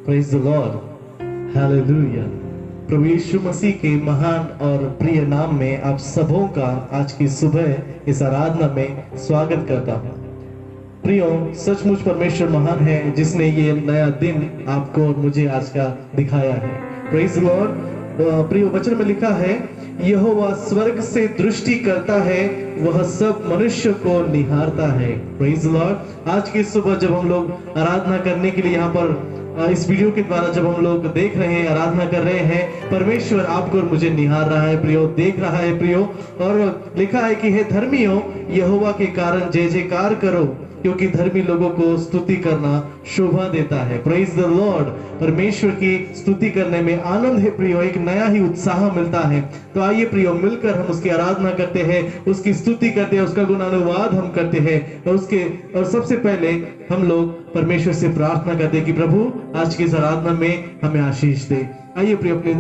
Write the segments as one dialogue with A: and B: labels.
A: Praise the Lord, hallelujah. प्रभु यीशु मसीह के महान और प्रिय नाम में आप सबों का आज की सुबह इस आराधना में स्वागत करता हूँ। प्रियो, सचमुच परमेश्वर महान है जिसने ये नया दिन आपको और मुझे आज का दिखाया है। Praise the Lord. प्रियो, वचन में लिखा है, यहोवा स्वर्ग से दृष्टि करता है, वह सब मनुष्य को निहारता है। Praise the Lord. आज की सुबह जब हम लोग आराधना करने के लिए यहाँ पर इस वीडियो के द्वारा जब हम लोग देख रहे हैं, आराधना कर रहे हैं, परमेश्वर आपको और मुझे निहार रहा है प्रियो, देख रहा है प्रियो। और लिखा है कि हे धर्मियों, यहोवा के कारण जय जयकार करो, क्योंकि धर्मी लोगों को स्तुति करना शोभा देता है। Praise the Lord. परमेश्वर की स्तुति करने में आनंद है प्रियो, एक नया ही उत्साह मिलता है। तो आइए प्रियो, मिलकर हम उसकी आराधना करते हैं, उसकी स्तुति करते हैं, उसका गुणानुवाद हम करते हैं और सबसे पहले हम लोग परमेश्वर से प्रार्थना करते हैं कि प्रभु आज की इस आराधना में हमें आशीष दे। आइए प्रियो, अपनी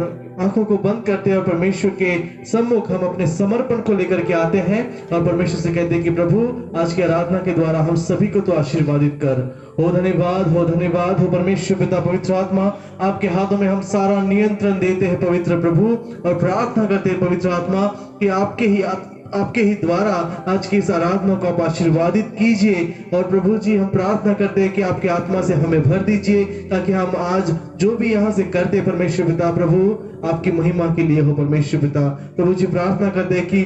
A: आंखों को बंद करते हैं और परमेश्वर के सम्मुख हम अपने समर्पण को लेकर के आते हैं और परमेश्वर से कहते हैं कि प्रभु आज की आराधना के द्वारा हम सभी को तो आशीर्वादित कर। हो धन्यवाद, हो धन्यवाद, हो परमेश्वर पिता पवित्र आत्मा, आपके हाथों में हम सारा नियंत्रण देते हैं पवित्र प्रभु, और प्रार्थना करते हैं पवित्र आत्मा कि आपके ही द्वारा आज की इस आराधना को आप आशीर्वादित कीजिए। और प्रभु जी, हम प्रार्थना करते हैं कि आपके आत्मा से हमें भर दीजिए, ताकि हम आज जो भी यहाँ से करते परमेश्वर पिता प्रभु आपकी महिमा के लिए हो। परमेश्वर पिता प्रभु जी, प्रार्थना करते हैं कि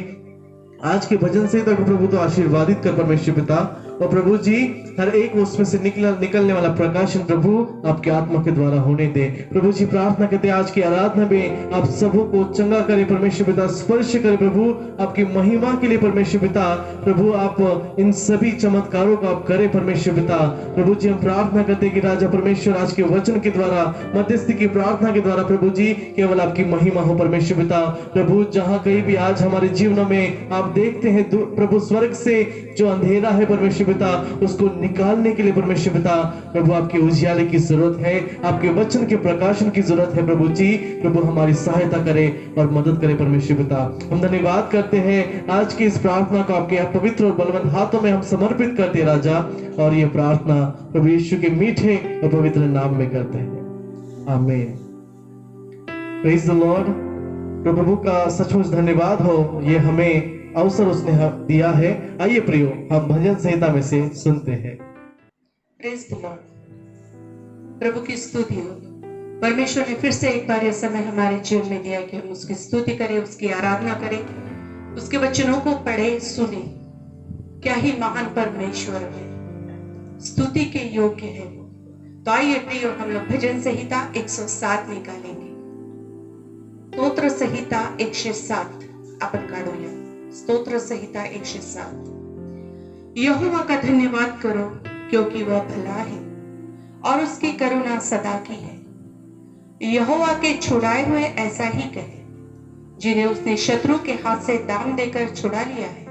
A: आज के भजन से तक प्रभु तो आशीर्वादित कर परमेश्वर पिता, और प्रभु जी हर एक उसमें से निकलने वाला प्रकाशन प्रभु आपके आत्मा के द्वारा होने दे। प्रभु जी, प्रार्थना करते हैं आज की आराधना में आप सबों को चंगा करे परमेश्वर पिता, स्पर्श करे प्रभु आपकी महिमा के लिए परमेश्वर पिता। प्रभु आप इन सभी चमत्कारों को आप करें परमेश्वर पिता। प्रभु जी, हम प्रार्थना करते हैं कि राजा परमेश्वर आज के वचन के द्वारा, मध्यस्थी की प्रार्थना के द्वारा प्रभु जी केवल आपकी महिमा हो परमेश्वर पिता। प्रभु जहाँ कहीं भी आज हमारे जीवन में आप देखते हैं प्रभु, स्वर्ग से जो अंधेरा है परमेश्वर पिता, उसको निकालने के लिए परमेश्वर पिता प्रभु आपके उजियाले की जरूरत है, आपके वचन के प्रकाशन की जरूरत है प्रभु जी। प्रभु हमारी सहायता करे और मदद करे परमेश्वर पिता। हम धन्यवाद करते हैं आज की इस प्रार्थना को आपके पवित्र और बलवंत हाथों में हम समर्पित करते हैं राजा, और ये प्रार्थना प्रभु यीशु के मीठे और पवित्र नाम में करते हैं, आमीन। Praise the Lord. प्रभु का सचमुच धन्यवाद हो, ये हमें अवसर उसने दिया है। आइए प्रियो, हम भजन संहिता में से सुनते हैं।
B: Praise the Lord. प्रभु की स्तुति हो। परमेश्वर ने फिर से एक बार यह समय हमारे जीवन में दिया कि हम उसकी स्तुति करें, उसकी आराधना करें, उसके वचनों को पढ़े सुने। क्या ही महान परमेश्वर है, स्तुति के योग्य है वो। तो आइए प्रियो, हम लोग भजन संहिता 107 निकालेंगे। स्तोत्र संहिता 107 अपन काढूया। स्तोत्र संहिता 107। यहोवा का धन्यवाद करो, क्योंकि वह भला है और उसकी करुणा सदा की है। यहोवा के छुड़ाए हुए ऐसा ही कहे, जिन्हें उसने शत्रु के हाथ से दाम देकर छुड़ा लिया है,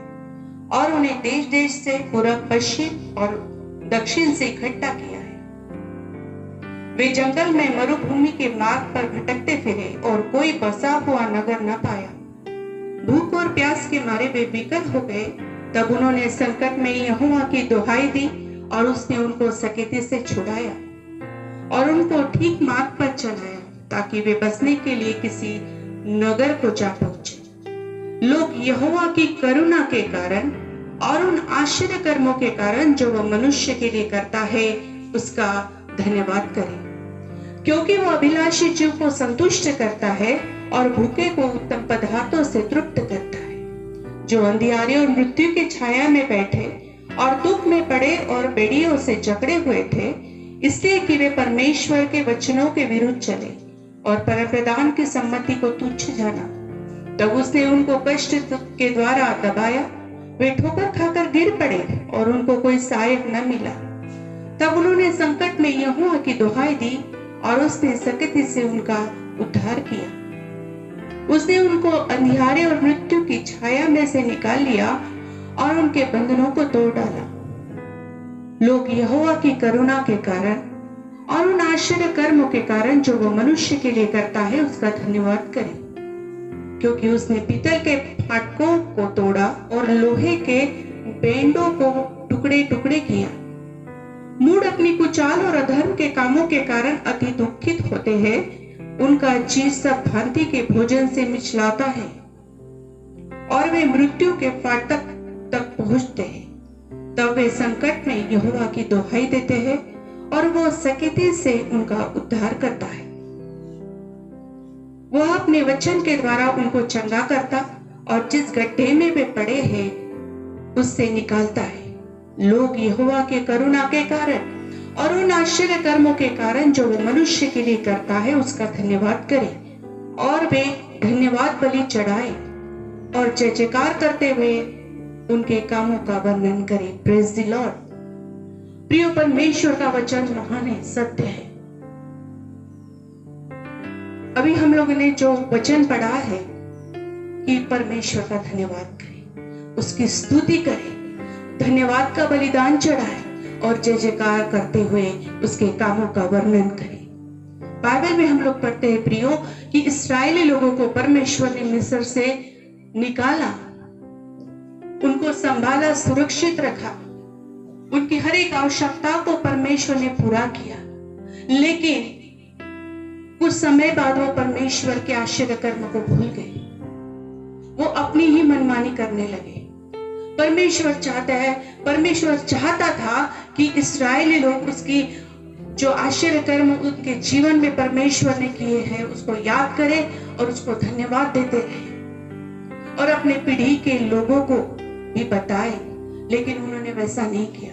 B: और उन्हें देश देश से, पूरब पश्चिम और दक्षिण से इकट्ठा किया है। वे जंगल में मरुभूमि के मार्ग पर भटकते फिरे और कोई बसा हुआ नगर न पाया। भूख और प्यास के मारे वे विकल हो गए। तब उन्होंने संकट में यहोवा की दुहाई दी, और उसने उनको सकेते से छुड़ाया और उनको ठीक मार्ग पर चलाया, ताकि वे बसने के लिए किसी नगर को जा पहुंचे। लोग यहोवा की करुणा के कारण और उन आश्चर्य कर्मों के कारण जो वह मनुष्य के लिए करता है, उसका धन्यवाद करें, क्योंकि वह अभिलाषी जीव को संतुष्ट करता है और भूखे को उत्तम पदार्थों से तृप्त करता है। जो अंधियारे और मृत्यु की छाया में बैठे और दुख में पड़े और बेड़ियों से जकड़े हुए थे, इसलिए कि वे परमेश्वर के वचनों के विरुद्ध चले और परमप्रधान की सम्मति को तुच्छ जाना, तब उसने उनको कष्ट के द्वारा दबाया। वे ठोकर खाकर गिर पड़े और उनको कोई सहायक न मिला। तब उन्होंने संकट में यहोवा की दुहाई दी, और उसने सकेती से उनका उद्धार किया। उसने उनको अंधियारे और मृत्यु की छाया में से निकाल लिया और उनके बंधनों को तोड़ डाला। लोग यहोवा की करुणा के कारण और उन आश्चर्य कर्मों के कारण जो वो मनुष्य के लिए करता है, उसका धन्यवाद करें, क्योंकि उसने पीतल के फाटकों को तोड़ा और लोहे के बेंडों को टुकड़े टुकड़े किया। मूढ़ अपनी कुचाल और अधर्म के कामों के कारण अति दुखित होते हैं। उनका जी सब भांति के भोजन से मिचलाता है और वे मृत्यु के फाटक तक पहुंचते हैं। तब वे संकट में यहोवा की दुहाई देते हैं और वो सकीती से उनका उद्धार करता है। वह अपने वचन के द्वारा उनको चंगा करता और जिस गड्ढे में वे पड़े हैं उससे निकालता है। लोग यहोवा के करुणा के कारण और उन आश्चर्य कर्मों के कारण जो वो मनुष्य के लिए करता है उसका धन्यवाद करें और वे धन्यवाद बलि चढ़ाए और जय जयकार करते हुए उनके कामों का वर्णन करें। Praise the Lord. प्रिय परमेश्वर का वचन महान है, सत्य है। अभी हम लोगों ने जो वचन पढ़ा है कि परमेश्वर का धन्यवाद करें, उसकी स्तुति करें, धन्यवाद का बलिदान चढ़ाए और जय जयकार करते हुए उसके कामों का वर्णन करें। बाइबल में हम लोग पढ़ते हैं प्रियो कि इस्राएली लोगों को परमेश्वर ने मिस्र से निकाला, उनको संभाला, सुरक्षित रखा, उनकी हर एक आवश्यकता को परमेश्वर ने पूरा किया। लेकिन कुछ समय बाद वो परमेश्वर के आश्चर्य कर्म को भूल गए, वो अपनी ही मनमानी करने लगे। परमेश्वर चाहता था कि इस्राएली लोग उसकी जो आश्चर्य कर्म उनके जीवन में परमेश्वर ने किए हैं उसको याद करें और उसको धन्यवाद देते रहे और अपने पीढ़ी के लोगों को भी बताए, लेकिन उन्होंने वैसा नहीं किया।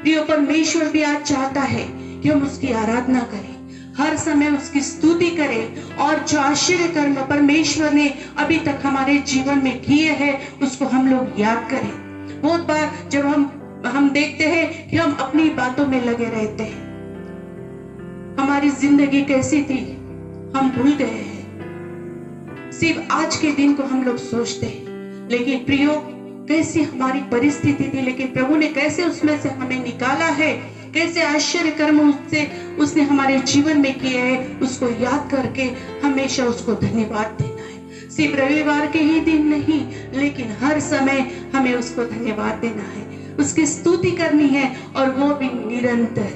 B: प्रिय परमेश्वर भी आज चाहता है कि हम उसकी आराधना करें, हर समय उसकी स्तुति करें और जो आश्चर्य कर्म परमेश्वर ने अभी तक हमारे जीवन में किए हैं उसको हम लोग याद करें। बहुत बार जब हम देखते हैं कि हम अपनी बातों में लगे रहते हैं, हमारी जिंदगी कैसी थी हम भूल गए हैं, सिर्फ आज के दिन को हम लोग सोचते हैं। लेकिन प्रियो, कैसी हमारी परिस्थिति थी, लेकिन प्रभु ने कैसे उसमें से हमें निकाला है, कैसे आश्चर्य कर्म उसने हमारे जीवन में किए हैं, उसको याद करके हमेशा उसको धन्यवाद देना है। सिर्फ रविवार के ही दिन नहीं, लेकिन हर समय हमें उसको धन्यवाद देना है, उसकी स्तुति करनी है और वो भी निरंतर,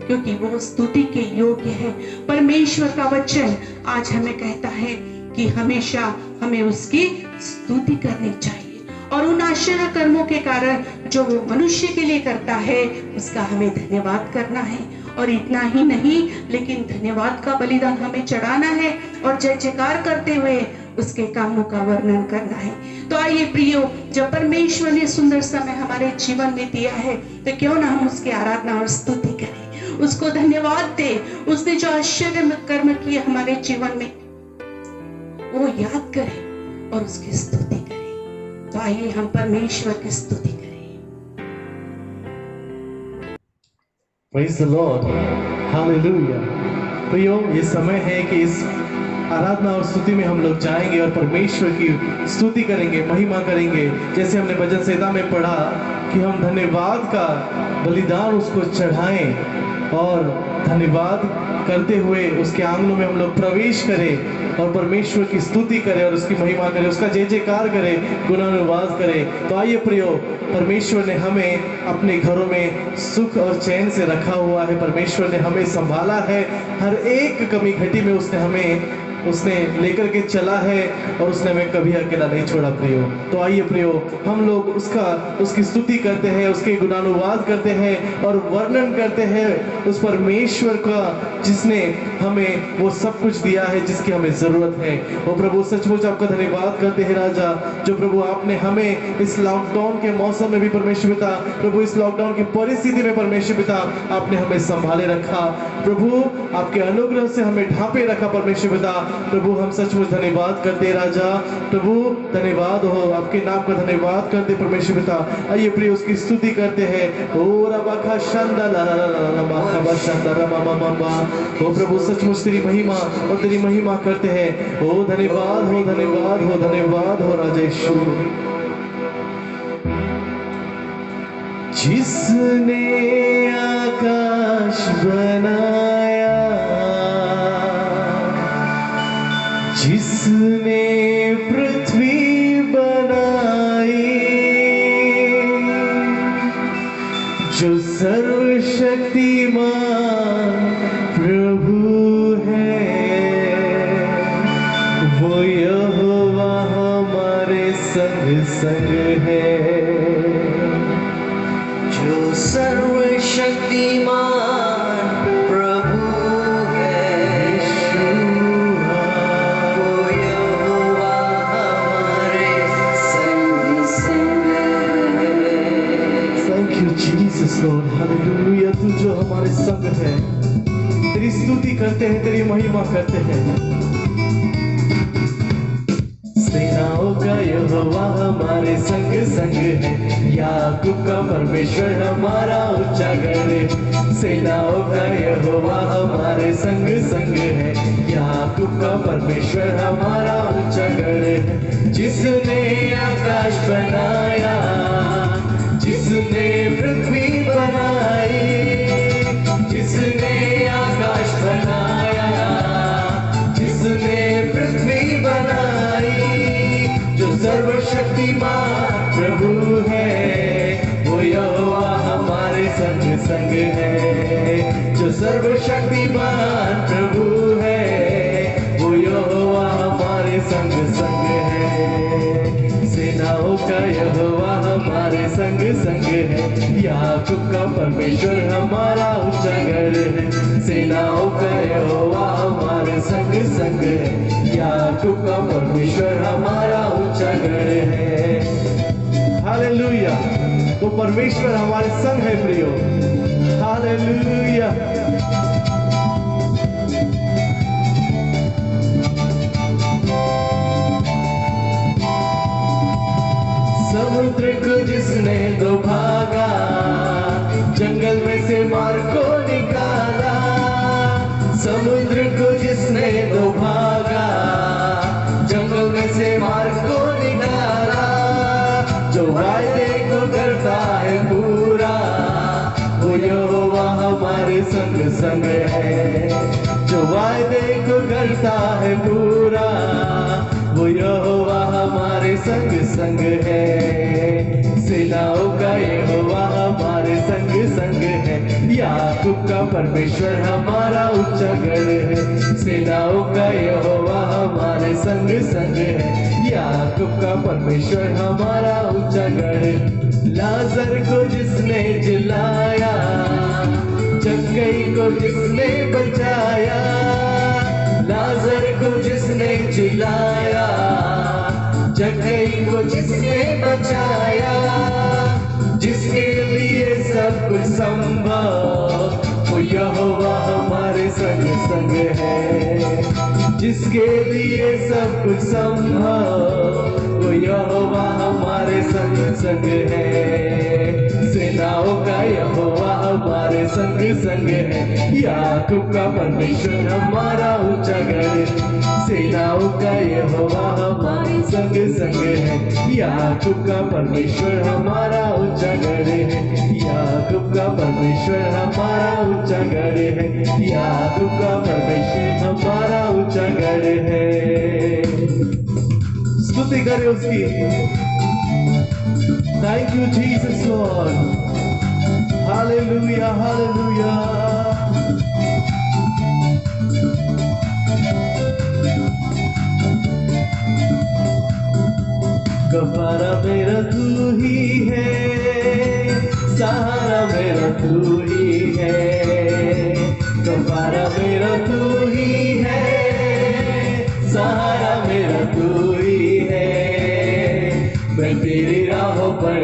B: क्योंकि वो स्तुति के योग्य है। परमेश्वर का वचन आज हमें कहता है कि हमेशा हमें उसकी स्तुति करनी चाहिए और उन आश्चर्य कर्मों के कारण जो वो मनुष्य के लिए करता है उसका हमें धन्यवाद करना है। और इतना ही नहीं, लेकिन धन्यवाद का बलिदान हमें चढ़ाना है और जय जयकार करते हुए उसके कामों का वर्णन करना है। तो आइए प्रियो, जब परमेश्वर ने सुंदर समय हमारे जीवन में दिया है तो क्यों ना हम उसकी आराधना और स्तुति करें, उसको धन्यवाद दे। उसने जो आश्चर्य कर्म किए हमारे जीवन में वो याद करें और उसकी स्तुति करें। तो आइए हम परमेश्वर की स्तुति करें।
A: Praise the Lord. Hallelujah. प्रियो, ये समय है कि इस आराधना और स्तुति में हम लोग जाएंगे और परमेश्वर की स्तुति करेंगे, महिमा करेंगे। जैसे हमने भजन संहिता में पढ़ा कि हम धन्यवाद का बलिदान उसको चढ़ाएं और धन्यवाद करते हुए उसके आंगनों में हम लोग प्रवेश करें और परमेश्वर की स्तुति करें और उसकी महिमा करें, उसका जय जयकार करें, गुणानुवाद करें। तो आइए प्रियो, परमेश्वर ने हमें अपने घरों में सुख और चैन से रखा हुआ है, परमेश्वर ने हमें संभाला है, हर एक कमी घटी में उसने लेकर के चला है और उसने हमें कभी अकेला नहीं छोड़ा प्रियो। तो आइए प्रियो, हम लोग उसकी स्तुति करते हैं, उसके गुणानुवाद करते हैं और वर्णन करते हैं उस परमेश्वर का जिसने हमें वो सब कुछ दिया है जिसकी हमें जरूरत है। वो प्रभु, सचमुच आपका धन्यवाद करते हैं राजा, जो प्रभु आपने हमें इस लॉकडाउन के मौसम में भी परमेश्वर पिता, प्रभु इस लॉकडाउन की परिस्थिति में परमेश्वर पिता आपने हमें संभाले रखा। प्रभु आपके अनुग्रह से हमें ढांपे रखा परमेश्वर पिता। प्रभु हम सचमुच धन्यवाद करते राजा, प्रभु धन्यवाद हो, आपके नाम का धन्यवाद करते परमेश्वर पिता। आइए प्रिय उसकी स्तुति करते हैं। ओ रबाखा शंदा ला ला ला ला ला शंदा रमा मा मा। ओ प्रभु सचमुच तेरी महिमा और तेरी महिमा करते हैं। ओ धन्यवाद हो, धन्यवाद हो, धन्यवाद हो राजा यीशु। जिसने आकाश बनाया, जिसने पृथ्वी बनाई, जो सर्वशक्तिमान प्रभु है, वो यहोवा हमारे संग संग है।
C: जो सर्वशक्तिमान प्रभु है, वो यहोवा हमारे संग संग है।
A: Thank you Jesus Lord, Hallelujah। तू जो हमारे संग है, तेरी स्तुति करते हैं, तेरी महिमा करते हैं। सेनाओं का यहोवा हमारे संग संग है, याकूब का परमेश्वर हमारा ऊंचा गढ़ है। सेनाओं का यहोवा हमारे संग संग है, याकूब का परमेश्वर हमारा ऊंचा गढ़ है। जिसने आकाश बनाया, जिसने पृथ्वी बनाई, जिसने आकाश बनाया, जिसने पृथ्वी बनाई, जो सर्वशक्तिमान प्रभु है, वो यहोवा हमारे संग संग है। जो सर्वशक्तिमान प्रभु है, वो यहोवा हमारे संग संग है। सेनाओं का यहोवा हमारे संग संग है, याकूब का परमेश्वर हमारा ऊंचा गढ़ है। सेनाओं का यहोवा हमारे संग संग है, याकूब का परमेश्वर हमारा ऊंचा गढ़ है। हालेलुया। वो परमेश्वर हमारे संग है प्रियो। हालेलुया। समुद्र को जिसने दो भागा, जंगल में से मार को निकाला। समुद्र को जिसने दो भागा, जंगल में से मार को निकाला। जो वायदे को करता है पूरा, वो यहोवा हमारे संग संग है। जो वायदे को करता है पूरा, वो यहोवा हमारे संग संग है। सेनाओं का यहोवा हमारे संग संग है, याकूब का परमेश्वर हमारा ऊंचा गढ़ है। सेनाओं का यहोवा हमारे संग संग है, याकूब का परमेश्वर हमारा ऊंचा गढ़ है। लाजर को जिसने जिलाया, जक्कई को जिसने बचाया। लाजर को जिसने जिलाया, जक्कई को जिसने बचाया। जिसके लिए सब कुछ संभव, वो यहोवा हमारे संग संग है। जिसके लिए सब कुछ संभव, वो यहोवा हमारे संग संग है। सेनाओं का यहोवा हमारे संग संग है, याकूब का परमेश्वर हमारा ऊंचा गढ़ है। सेनाओं का यहोवा हमारे संग संग है, याकूब का परमेश्वर हमारा ऊंचा गढ़ है। याकूब का परमेश्वर हमारा ऊंचा गढ़ है, याकूब का परमेश्वर हमारा ऊंचा गढ़ है। स्तुति करें उसकी। Thank you Jesus Lord. Hallelujah, hallelujah. कफारा मेरा तू ही है, सहारा मेरा तू ही है। कफारा मेरा तू ही है, सहारा मेरा तू ही है। मैं तेरी राहों पर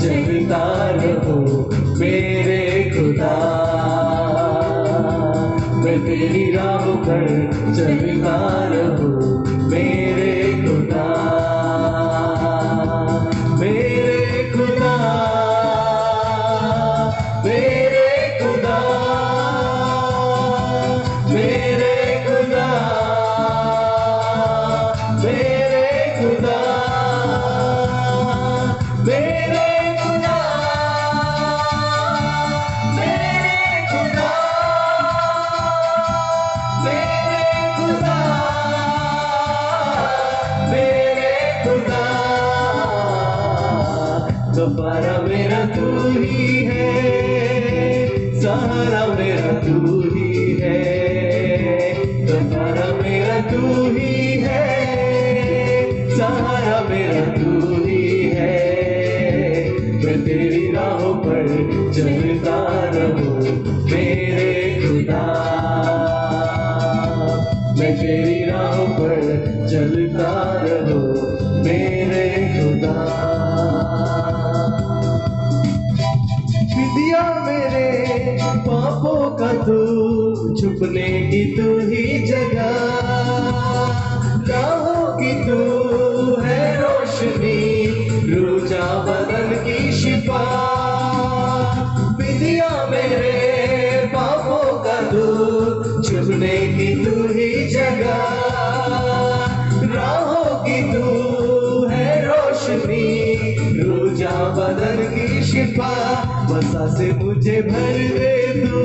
A: चलता रहूं मेरे खुदा। मैं तेरी राहों पर चलता रहूं मेरे खुदा। मेरे खुदा, मेरे खुदा, मेरे खुदा, मेरे खुदा, मेरे खुदा, मेरे खुदा, मेरे खुदा। सहारा मेरा तू ही है, सहारा मेरा तू ही है, सहारा मेरा तू ही है, सहारा मेरा तू ही है। मैं तेरी राहों पर चलता रहूं मेरे खुदा, मैं तेरी राहों पर चलता रहूं मेरे खुदा। विधिया मेरे पापों का तू, छुपने की तू ही जगह, राहों की तू है रोशनी, रूजा बदन की शिफा। विधिया मेरे पापों का तू, छुपने की तू ही जगह, राहों की तू है रोशनी, रूजा बदन की शिफा। वसा से मुझे भर दे तू,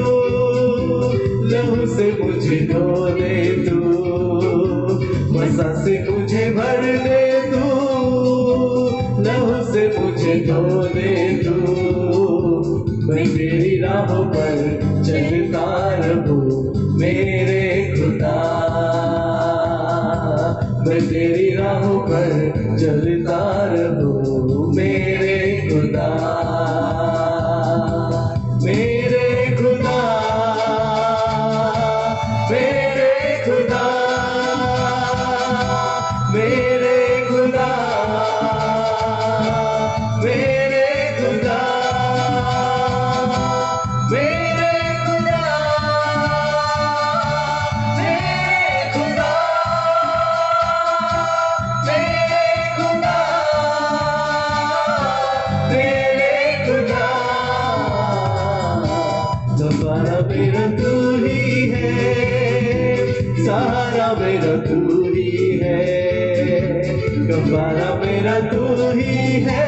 A: लहू से मुझे धो दे तू, वसा से मुझे भर दे तू, लहू से मुझे धो दे तू। मैं तेरी राहों पर चलता रहूं मेरे खुदा, मैं तेरी राहों पर चलता रहूं मेरे खुदा, मेरे खुदा, मेरे खुदा, मेरे खुदा, मेरे खुदा, मेरे खुदा, मेरे खुदा, मेरे खुदा, मेरे खुदा। सहारा मेरा तू ही है, सहारा मेरा तू ही है, गवारा मेरा तू ही है,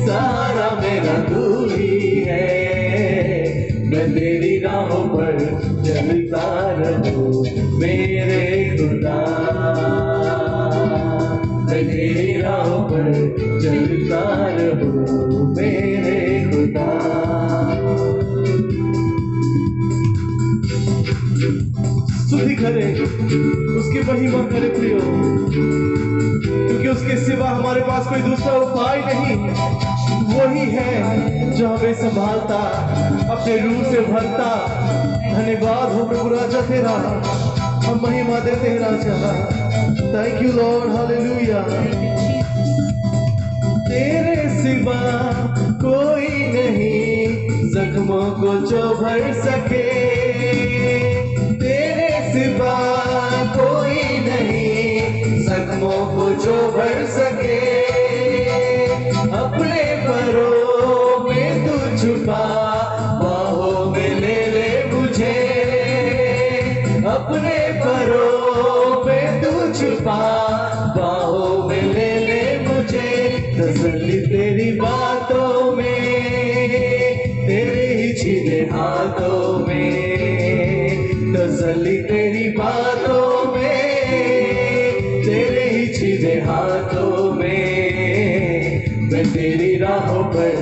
A: सहारा मेरा तू ही है। मैं तेरी राहों पर चलता रहूं मेरे खुदा, मैं तेरी राहों पर चलता रहूं मेरे खुदा। स्तुति करे, उसकी महिमा करे प्रियो, क्योंकि उसके सिवा हमारे पास कोई दूसरा उपाय नहीं। वही है जो हमें संभालता, अपने रूह से भरता। धन्यवाद हो प्रभु राजा तेरा, हम महिमा देते हैं राजा। Thank you Lord, hallelujah. तेरे सिवा कोई नहीं जख्मों को जो भर सके, तेरे सिवा कोई नहीं जख्मों को जो भर सके। अपने परों में तू छुपा, बाहों में ले ले मुझे, अपने परों में तू छुपा, बाहों में ले ले मुझे। तसल्ली तेरी बातों में, तेरे ही छीने हाथों में, तसल्ली तेरी बातों में, तेरे ही छीने हाथों में। मैं तेरी राहों पर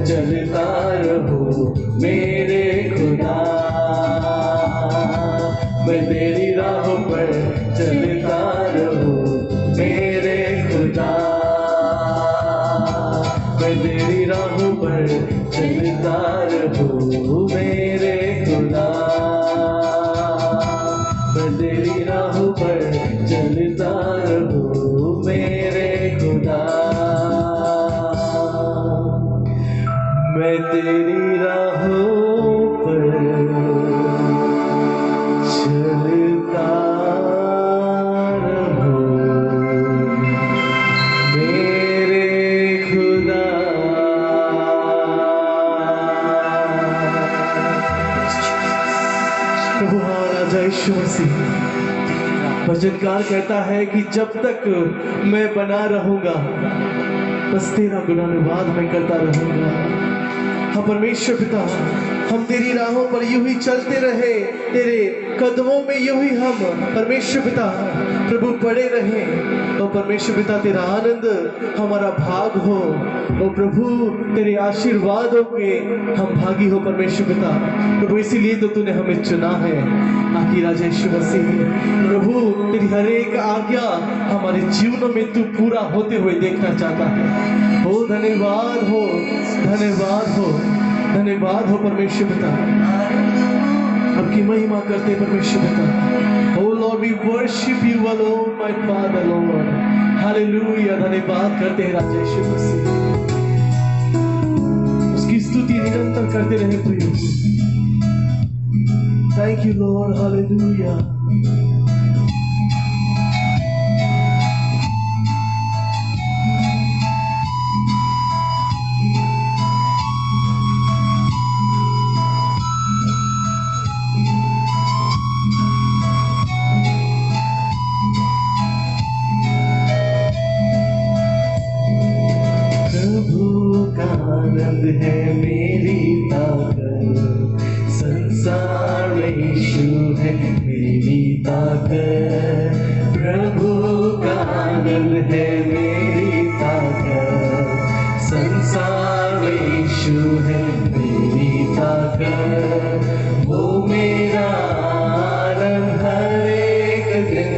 A: चलता रहूं मेरे खुदा, मैं तेरी राहों पर चलता रहूं मेरे खुदा, मैं तेरी राहों पर चलता रहूं मेरे खुदा, मैं तेरी राहों पर चलता रहूं मेरे खुदा। मैं तेरी राहों पर चलता रहूं मेरे खुदा। प्रभु हमारा राजा यीशु मसीह, भजनकार कहता है कि जब तक मैं बना रहूंगा बस तेरा गुणानुवाद मैं करता रहूंगा। हाँ परमेश्वर पिता, हम तेरी राहों पर यूं ही चलते रहे, तेरे कदमों में यूं ही हम परमेश्वर पिता प्रभु पड़े रहे। ओ परमेश्वर पिता, तेरा आनंद हमारा भाग हो। ओ प्रभु, तेरे आशीर्वादों के हम भागी हो परमेश्वर पिता। प्रभु, इसीलिए तो तूने हमें चुना है। आखिर राजा यीशु मसीह, प्रभु तेरी हर एक आज्ञा हमारे जीवनों में तू पूरा होते हुए देखना चाहता है। ओ धन्यवाद हो, धन्यवाद हो, धन्यवाद हो परमेश्वर पिता। आपकी महिमा करते परमेश्वर पिता। O Lord, we worship you alone my father Lord. Hallelujah, धन्यवाद करते हैं राजा यीशु मसीह। उसकी स्तुति निरंतर करते रहे प्रभु। Thank you Lord, hallelujah. आनंद है मेरी ताकत, संसार में यीशु है मेरी ताकत। प्रभु का आनंद है मेरी ताकत, संसार में यीशु है मेरी ताकत। वो मेरा आनंद हर एक दिन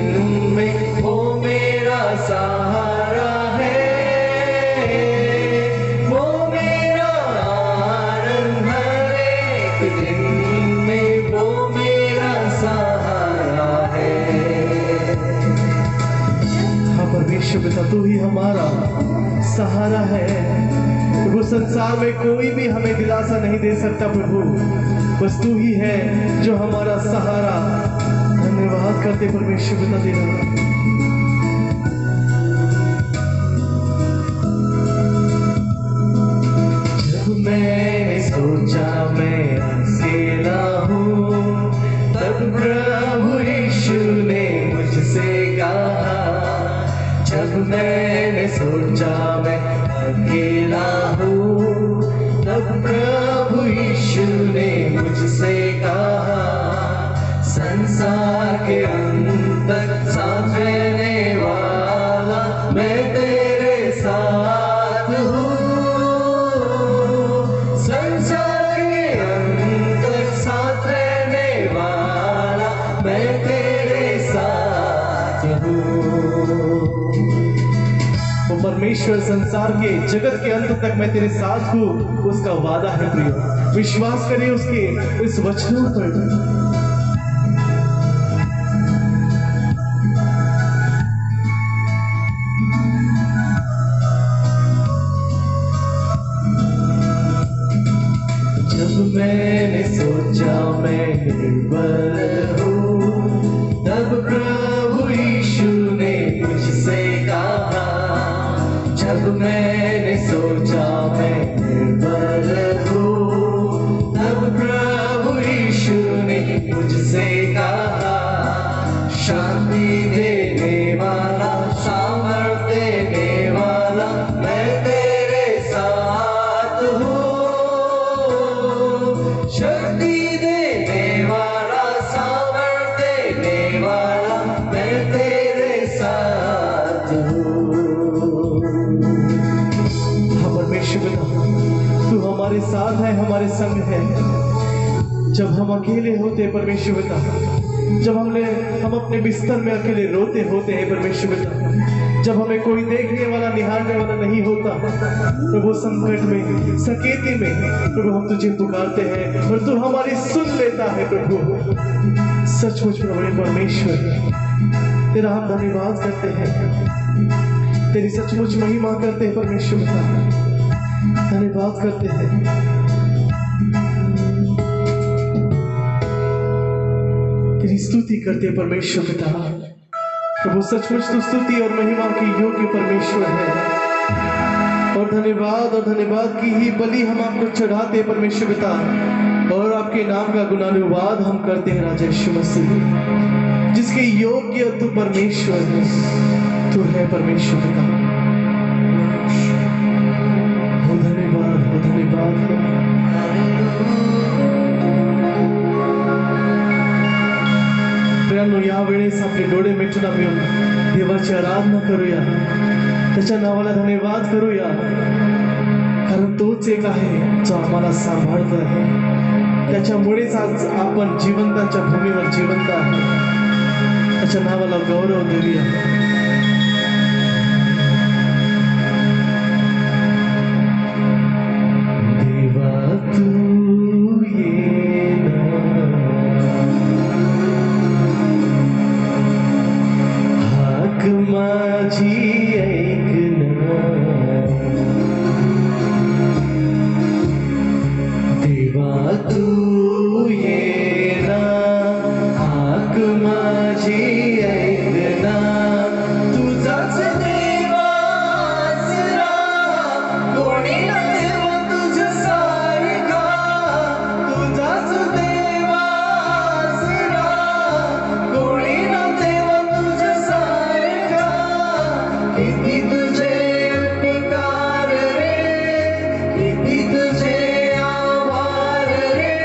A: में, वो मेरा सहारा है। परमेश्वर पिता, तू ही हमारा सहारा है प्रभु। संसार में कोई भी हमें दिलासा नहीं दे सकता प्रभु, बस तू ही है जो हमारा सहारा। धन्यवाद करते परमेश्वर पिता तेरा। जब मैंने सोचा मैं अकेला हूँ, तब प्रभु यीशु ने मुझसे कहा। जब मैंने सोचा मैं अकेला हूँ, तब प्रभु यीशु ने मुझसे कहा। संसार के अंत तक साथ रहने वाला मैं तेरे साथ हूँ। संसार के अंत तक साथ रहने वाला मैं तेरे साथ हूँ। परमेश्वर, संसार के जगत के अंत तक मैं तेरे साथ हूँ, उसका वादा है प्रिय। विश्वास करिए उसके इस वचनों पर। जब मैंने सोचा मैं निर्बल हूँ, तब प्रभु यीशु ने मुझसे कहा। जब मैंने सोचा मैं निर्बल हूँ, तब प्रभु यीशु ने मुझसे कहा। शांति देने वाला, सामर्थ्य देने वाला मैं तेरे साथ हूँ। शक्ति देने वाला, सामर्थ्य देने वाला मैं तेरे साथ हूँ। तू हमारे साथ है, हमारे संग है। जब हम अकेले होते हैं परमेश्वर पिता, जब हम अपने बिस्तर में अकेले रोते होते हैं परमेश्वर पिता, जब हमें कोई देखने वाला, निहारने वाला नहीं होता प्रभु, संकट में, सकेते में प्रभु हम तुझे पुकारते हैं और तू हमारी सुन लेता है प्रभु। सचमुच प्रभु परमेश्वर, तेरा हम धन्यवाद करते हैं, तेरी सचमुच महिमा करते हैं परमेश्वर पिता, धन्यवाद करते हैं। तेरी स्तुति करते हैं परमेश्वर पिता। प्रभु सचमुच तो स्तुति और महिमा की योग्य परमेश्वर है। और धन्यवाद की ही बलि हम आपको चढ़ाते हैं परमेश्वर पिता, और आपके नाम का गुणानुवाद हम करते हैं राजा यीशु मसीह, जिसके योग्य तू परमेश्वर है, तू है परमेश्वर पिता। धन्यवाद प्रियांनो, या वेळेस आपले डोळे मिटून आम्ही देवाची आराधना करूया, त्याच्या नावाला धन्यवाद करूया, कारण तोच एक आहे जो आम्हाला सांभाळतो आहे. त्याच्यामुळेच आज आपण जिवंतांच्या भूमीवर जिवंत आहे. त्याच्या नावाला गौरव देऊया. देवा तू ये हाक माझी ऐक ना, देवा तू ये ना, हाक माझी ऐक ना, तुझाच देवा आसरा, कोणी न देवा तुझ्यासारखा, तुझाच देवा आसरा, कोणी न देवा तुझ्यासारखा, किती तुझे उपकार रे, किती तुझे आभार रे,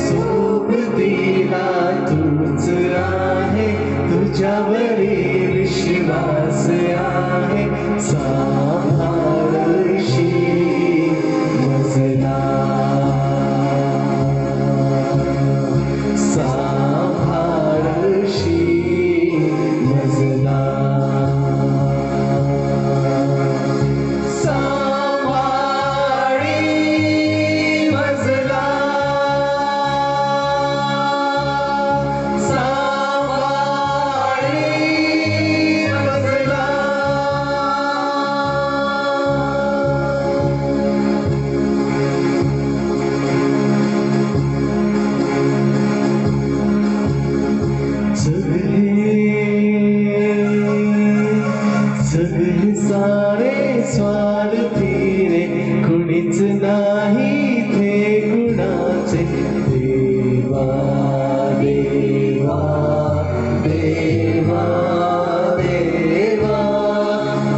A: सोबतीला तूच आहे, तुझ्यावरी विश्वास आहे, सांभाळशी मजला, सांभाळशी मजला, सांभाळी मजला, सांभाळी मजला. सगळे सारे स्वार्थी रे, कुणीच नाही थे कुणाचे, देवा देवा देवा देवा,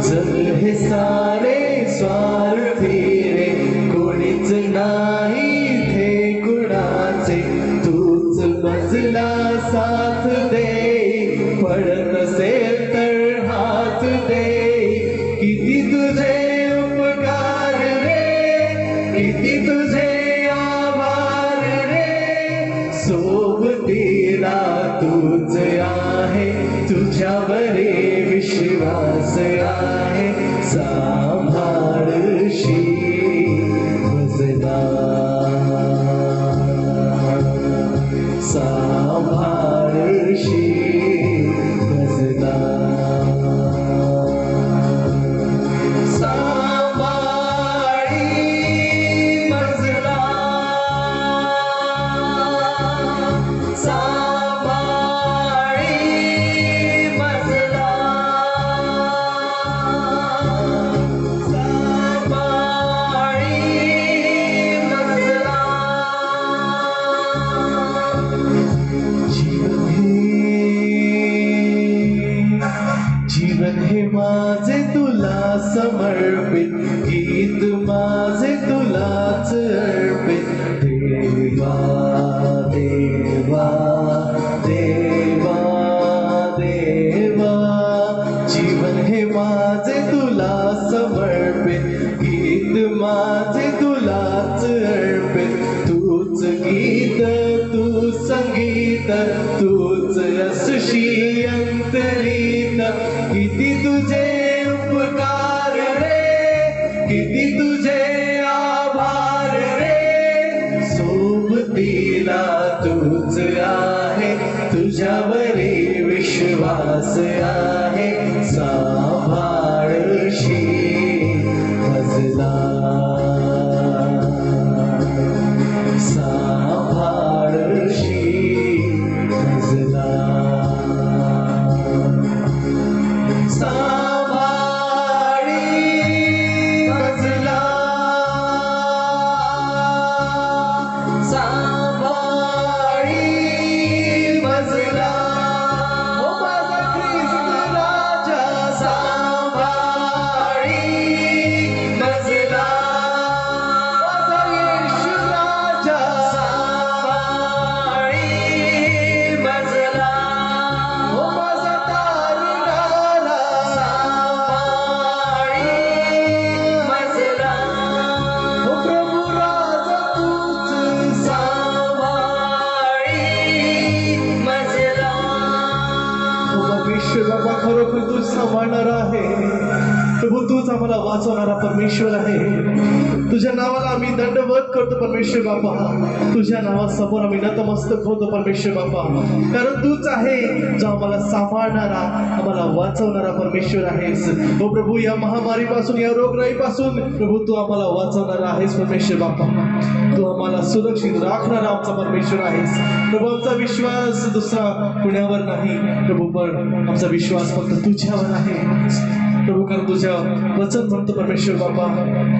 A: सगळे सारे स्वार्थी रे, कुणीच नाही थे कुणाचे, तूच मजला साथ दे, पडत असेल तर हात दे, किती तुझे उपकार रे, किती तुझे आभार रे, सोबतीला तूच आहे, तुझ्यावरी विश्वास आहे, सांभाळशी मजला, सांभाळशी मजला, सांभाळी मजला, सांभाळी मजला, सांभाळी मजला. जीवन हे माझे तुला समर्पित, गीत माझे तुलाच अर्पित, देवा देवा देवा देवा, जीवन हे माझे तुला समर्पित, गीत माझे तुलाच अर्पित, तूच गीत तू संगीत, तूच असशी अंतरीत, किती तुझे उपकार रे, किती तुझे आभार रे, सोबतीला तूच आहे, तुझ्यावरी विश्वास आहे, सांभाळशी मजला, सांभाळशी मजला, सांभाळी सांभाळणारा आहे प्रभू, तूच आम्हाला वाचवणारा परमेश्वर आहे. तुझ्या नावाला आम्ही दंडवत करतो परमेश्वर बापा. तुझ्या नावासमोर आम्ही नतमस्तक होतो परमेश्वर बापा, कारण तूच आहे जो आम्हाला सांभाळणारा, आम्हाला वाचवणारा परमेश्वर आहेस. हो प्रभू, या महामारीपासून, या रोगराईपासून प्रभू तू आम्हाला वाचवणारा आहेस परमेश्वर बापा. तू आम्हाला सुरक्षित राखणारा आमचा परमेश्वर आहेस प्रभू. आमचा विश्वास दुसरा कुणावर नाही प्रभू, पण आमचा विश्वास फक्त तुझ्यावर आहे प्रभू. कारण तुझ्या वचन म्हणतो परमेश्वर बाबा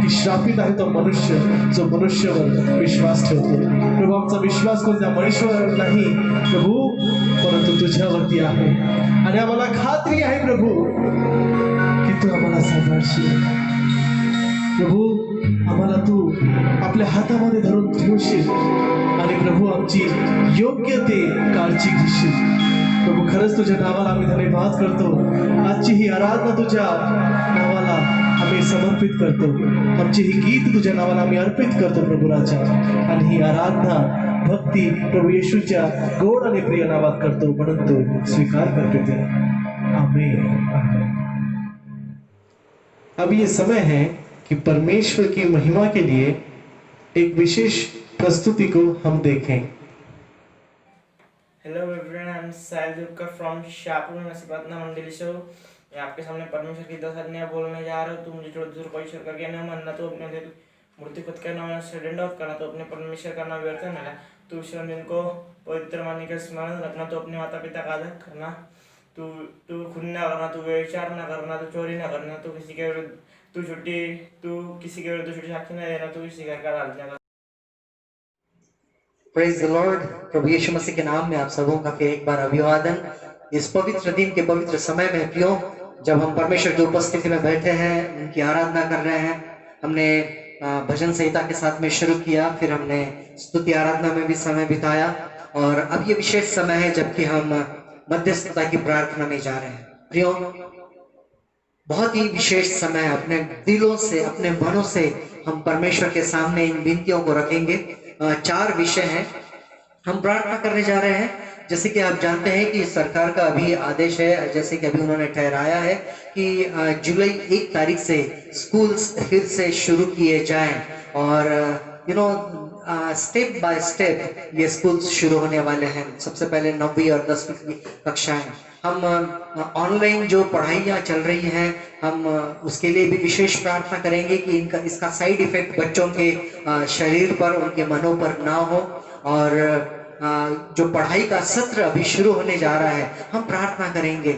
A: की श्रापित आहे तो मनुष्य जो मनुष्यावर विश्वास ठेवतो प्रभू. आमचा विश्वास कोणत्या मनुष्यावर नाही प्रभू, परंतु तुझ्यावरती आहे. आणि आम्हाला खात्री आहे प्रभू की तू आम्हाला सांभाळशील प्रभू. आम्हाला तू आपल्या हातामध्ये धरून ठेवशील आणि प्रभू आमची योग्य ते काळजी घेशील प्रभू. खरंच तुझ्या नावाला आम्ही धन्यवाद करतो. आजची ही आराधना तुझ्या नावाला आम्ही समर्पित करतो. आमची ही गीत तुझ्या नावाला आम्ही अर्पित करतो प्रभू राजा. आणि ही आराधना भक्ती प्रभू येशूच्या गोड आणि प्रिय नावात करतो, म्हणून तो स्वीकार करते थे. आमीन. अब ये समय है कि परमेश्वर की महिमा के लिए एक विशेष प्रस्तुति को हम देखें.
D: Hello everyone, I am Sahil Durga from Shahpur Nasibatna मंडली से हूँ. मैं आपके सामने परमेश्वर की 10 आज्ञा बोलने जा रहा हूँ. तो मुझे थोड़ा दूर पवित्र करके न मानना, तो अपने मूर्ति खुद का नाम सरेंडर ऑफ करना, तो अपने परमेश्वर का नाम व्यर्थ न लेना. तो विश्राम दिन को पवित्र मानने का स्मरण रखना, तो अपने माता पिता का आदर करना. तू खून ना करना, तू व्यभिचार ना करना, तू चोरी ना करना, तू किसी के विरुद्ध किसी के विरुद्ध झूठी साक्षी न देना, तू किसी घर का लालच न करना.
C: Praise the Lord. प्रभु यीशु मसीह के नाम में आप सबों का फिर एक बार अभिवादन. इस पवित्र दिन के पवित्र समय में प्रियो, जब हम परमेश्वर की उपस्थिति में बैठे हैं, उनकी आराधना कर रहे हैं. हमने भजन संहिता के साथ में शुरू किया, फिर हमने स्तुति आराधना में भी समय बिताया, और अब ये विशेष समय है जबकि हम मध्यस्थता की प्रार्थना में जा रहे हैं. प्रियो, बहुत ही विशेष समय. अपने दिलों से, अपने मनों से हम परमेश्वर के सामने इन विनतियों को रखेंगे. 4 विषय हैं हम प्रार्थना करने जा रहे हैं. जैसे कि आप जानते हैं कि सरकार का अभी आदेश है, जैसे कि अभी उन्होंने ठहराया है कि जुलाई 1 तारीख से स्कूल्स फिर से शुरू किए जाएं, और स्टेप बाय स्टेप ये स्कूल्स शुरू होने वाले हैं. सबसे पहले 9वीं और 10वीं की कक्षाएं. हम ऑनलाइन जो पढ़ाइयाँ चल रही हैं, हम उसके लिए भी विशेष प्रार्थना करेंगे कि इसका साइड इफेक्ट बच्चों के शरीर पर, उनके मनों पर ना हो. और जो पढ़ाई का सत्र अभी शुरू होने जा रहा है, हम प्रार्थना करेंगे.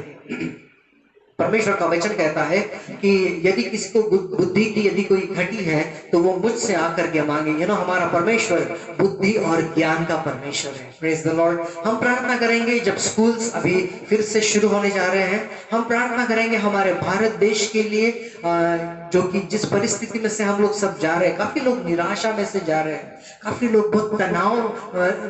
C: परमेश्वर का वचन कहता है कि यदि किसी को बुद्धि की यदि कोई घटी है तो वो मुझसे आकर के मांगे. हमारा परमेश्वर बुद्धि और ज्ञान का परमेश्वर है. Praise the Lord. हम प्रार्थना करेंगे जब स्कूल्स अभी फिर से शुरू होने जा रहे हैं, हम प्रार्थना करेंगे हमारे भारत देश के लिए, जो कि जिस परिस्थिति में से हम लोग सब जा रहे हैं. काफी लोग निराशा में से जा रहे हैं, काफी लोग बहुत तनाव